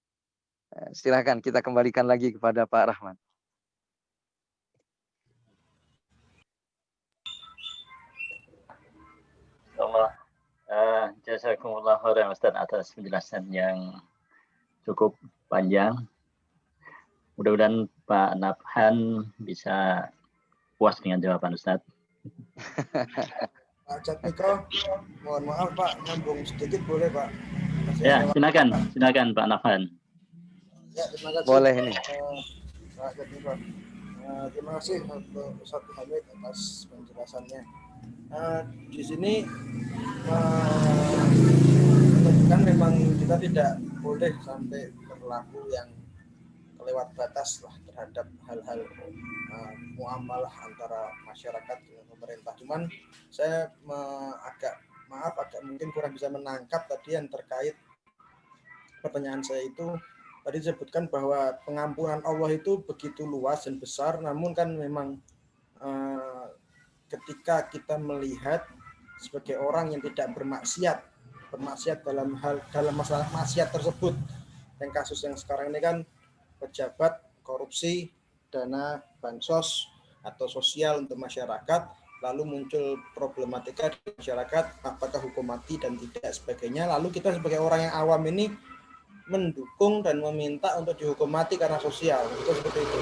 Silakan kita kembalikan lagi kepada Pak Rahman. Allah, jazakumullah khairan Ustaz atas penjelasan yang cukup panjang. Mudah-mudahan Pak Nabhan bisa puas dengan jawaban Ustaz. Pak Jatmiko, mohon maaf Pak, nyambung sedikit boleh Pak? Ya, silakan Pak Nabhan. Ya, terima kasih. Boleh ini. Pak Jatmiko. Terima kasih untuk Ustaz Hamid atas penjelasannya. Di sini menunjukkan memang kita tidak boleh sampai berlaku yang kelewat batas lah terhadap hal-hal muamalah antara masyarakat dengan pemerintah. Cuman saya agak mungkin kurang bisa menangkap tadi yang terkait pertanyaan saya itu. Tadi disebutkan bahwa pengampunan Allah itu begitu luas dan besar, namun kan memang ketika kita melihat sebagai orang yang tidak bermaksiat dalam masalah maksiat tersebut, yang kasus yang sekarang ini kan pejabat korupsi dana bansos atau sosial untuk masyarakat, lalu muncul problematika di masyarakat apakah hukum mati dan tidak sebagainya, lalu kita sebagai orang yang awam ini mendukung dan meminta untuk dihukum mati karena sosial, itu seperti itu.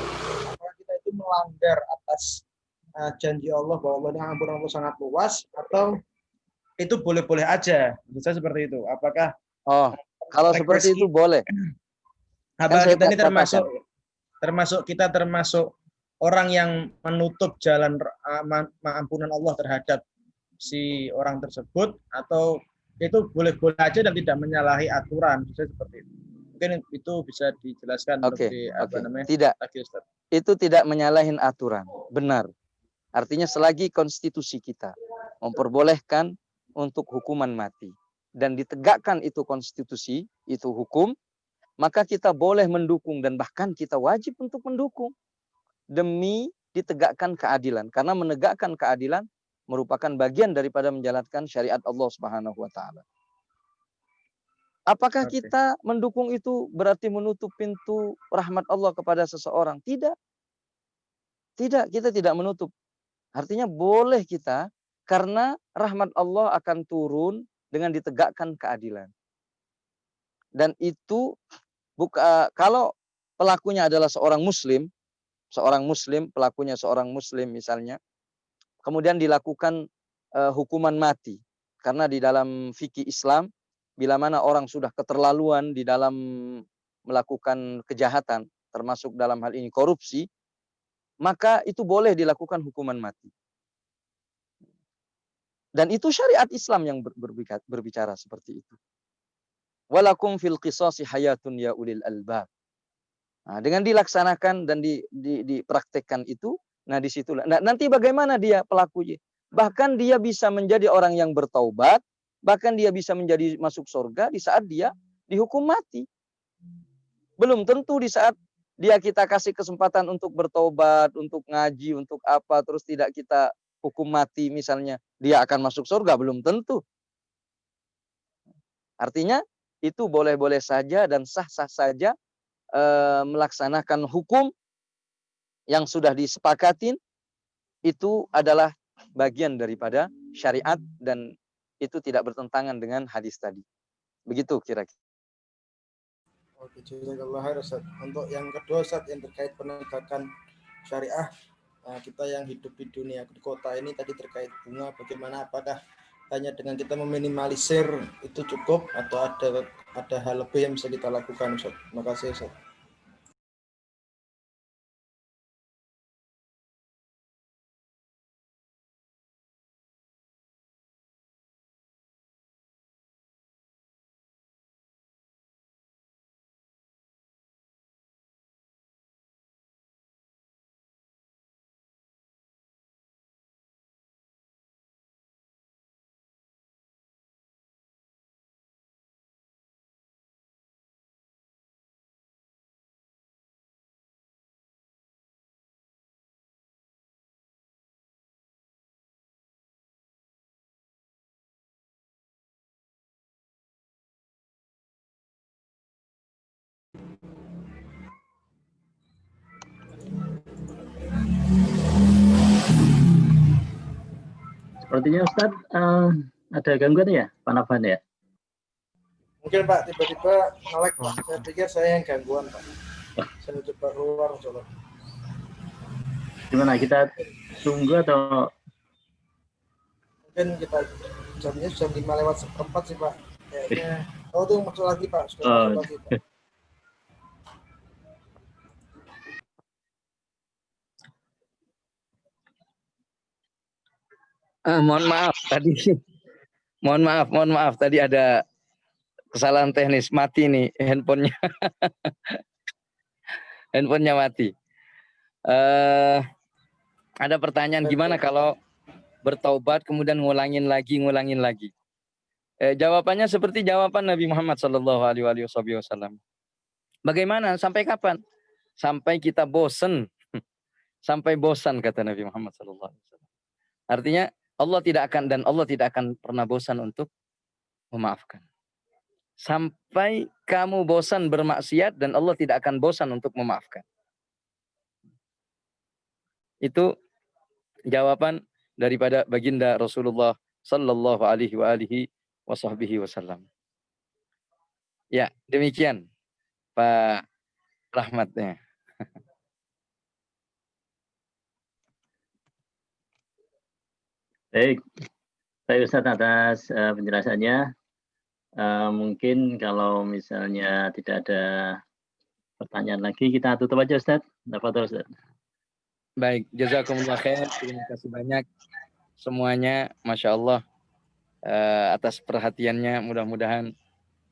Apakah kita itu melanggar atas janji Allah bahwa ampunan Allah sangat luas, atau itu boleh-boleh aja? Bisa seperti itu. Apakah kalau seperti itu boleh? Apakah kita ini termasuk orang yang menutup jalan ampunan Allah terhadap si orang tersebut, atau itu boleh-boleh aja dan tidak menyalahi aturan? Bisa seperti itu. Mungkin itu bisa dijelaskan lebih Tidak. Itu tidak menyalahi aturan. Benar. Artinya selagi konstitusi kita memperbolehkan untuk hukuman mati dan ditegakkan itu konstitusi, itu hukum, maka kita boleh mendukung dan bahkan kita wajib untuk mendukung demi ditegakkan keadilan. Karena menegakkan keadilan merupakan bagian daripada menjalankan syariat Allah Subhanahu wa taala. Apakah kita mendukung itu berarti menutup pintu rahmat Allah kepada seseorang? Tidak. Tidak, kita tidak menutup. Artinya boleh kita, karena rahmat Allah akan turun dengan ditegakkan keadilan. Dan itu kalau pelakunya adalah seorang muslim, pelakunya seorang muslim misalnya, kemudian dilakukan hukuman mati. Karena di dalam fikih Islam, bila mana orang sudah keterlaluan di dalam melakukan kejahatan, termasuk dalam hal ini korupsi, maka itu boleh dilakukan hukuman mati. Dan itu syariat Islam yang berbicara seperti itu. Walakum fil qisasi hayatun ya ulil albab. Nah, dengan dilaksanakan dan dipraktekkan itu, nah disitulah. Nah, nanti bagaimana dia pelakunya? Bahkan dia bisa menjadi orang yang bertaubat, bahkan dia bisa menjadi masuk surga di saat dia dihukum mati. Belum tentu di saat kita kasih kesempatan untuk bertaubat, untuk ngaji, untuk apa, terus tidak kita hukum mati misalnya, dia akan masuk surga, belum tentu. Artinya itu boleh-boleh saja dan sah-sah saja melaksanakan hukum yang sudah disepakatin, itu adalah bagian daripada syariat dan itu tidak bertentangan dengan hadis tadi. Begitu kira-kira. Oke, jazakallah khair Ustaz. Untuk yang kedua Ustaz, yang terkait penegakan syariah, kita yang hidup di dunia di kota ini tadi terkait bunga, bagaimana, apakah hanya dengan kita meminimalisir itu cukup atau ada hal lebih yang bisa kita lakukan Ustaz? Terima kasih Ustaz. Sepertinya Ustadz ada gangguan ya, Pak Nafan ya? Mungkin Pak tiba-tiba nge-lag Pak. Saya pikir saya yang gangguan Pak. Saya coba keluar coba. Gimana, kita tunggu atau? Mungkin kita jamnya sudah 5:04 sih Pak. Kayaknya. Oh tuh masuk lagi Pak. Sudah masuk lagi Pak. Mohon maaf tadi. Mohon maaf tadi ada kesalahan teknis, mati nih handphonenya. Handphonenya mati. Ada pertanyaan gimana kalau bertaubat kemudian ngulangin lagi. Jawabannya seperti jawaban Nabi Muhammad SAW. Bagaimana? Sampai kapan? Sampai kita bosan. Sampai bosan kata Nabi Muhammad SAW. Artinya Allah tidak akan pernah bosan untuk memaafkan. Sampai kamu bosan bermaksiat dan Allah tidak akan bosan untuk memaafkan. Itu jawaban daripada baginda Rasulullah sallallahu alaihi wasallam. Ya, demikian Pak Rahmatnya. Baik, Ustadz atas penjelasannya. Mungkin kalau misalnya tidak ada pertanyaan lagi, kita tutup aja Ustadz. Ustadz. Baik, jazakumullah khair. Terima kasih banyak semuanya, Masya Allah, atas perhatiannya. Mudah-mudahan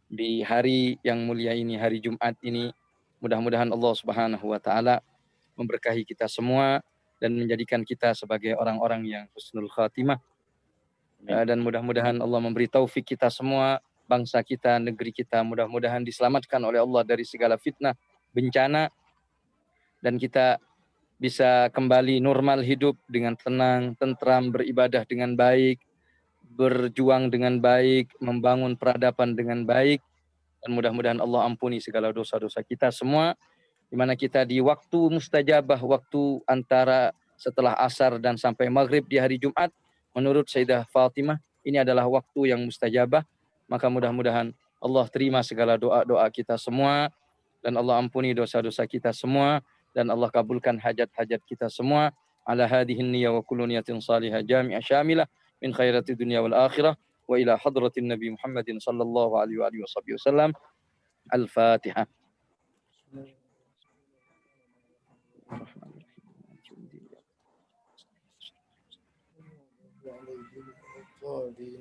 di hari yang mulia ini, hari Jumat ini, mudah-mudahan Allah Subhanahu wa Ta'ala memberkahi kita semua dan menjadikan kita sebagai orang-orang yang husnul khatimah. Dan mudah-mudahan Allah memberi taufik kita semua, bangsa kita, negeri kita, mudah-mudahan diselamatkan oleh Allah dari segala fitnah, bencana, dan kita bisa kembali normal hidup dengan tenang, tentram, beribadah dengan baik, berjuang dengan baik, membangun peradaban dengan baik, dan mudah-mudahan Allah ampuni segala dosa-dosa kita semua, di mana kita di waktu mustajabah, waktu antara setelah asar dan sampai maghrib di hari Jumat, menurut Sayyidah Fatimah, ini adalah waktu yang mustajabah, maka mudah-mudahan Allah terima segala doa-doa kita semua, dan Allah ampuni dosa-dosa kita semua, dan Allah kabulkan hajat-hajat kita semua, ala hadihin niyya wa kullu niyatin salihah jami'ah syamilah, min khairati dunia wal akhirah, wa ila hadratin Nabi Muhammadin sallallahu alaihi wasallam. Al-Fatihah.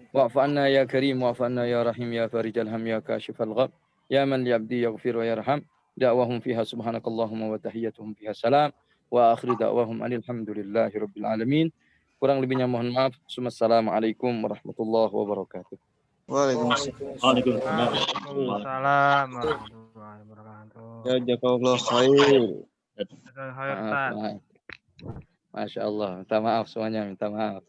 Wa'fu anna ya karim, wa'fu anna ya rahim, ya farijal ham, ya kashifal gham, ya man li abdi yaghfir wa yarham. Da'wahum fiha subhanakallahumma wa tahiyyatuhum fiha salam, wa akhiru da'wahum alhamdulillahi rabbil alamin. Kurang lebihnya mohon maaf. Wassalamualaikum warahmatullahi wabarakatuh. Waalaikumsalam warahmatullahi wabarakatuh. Jazakallah khair. Masya Allah, minta maaf semuanya, minta maaf.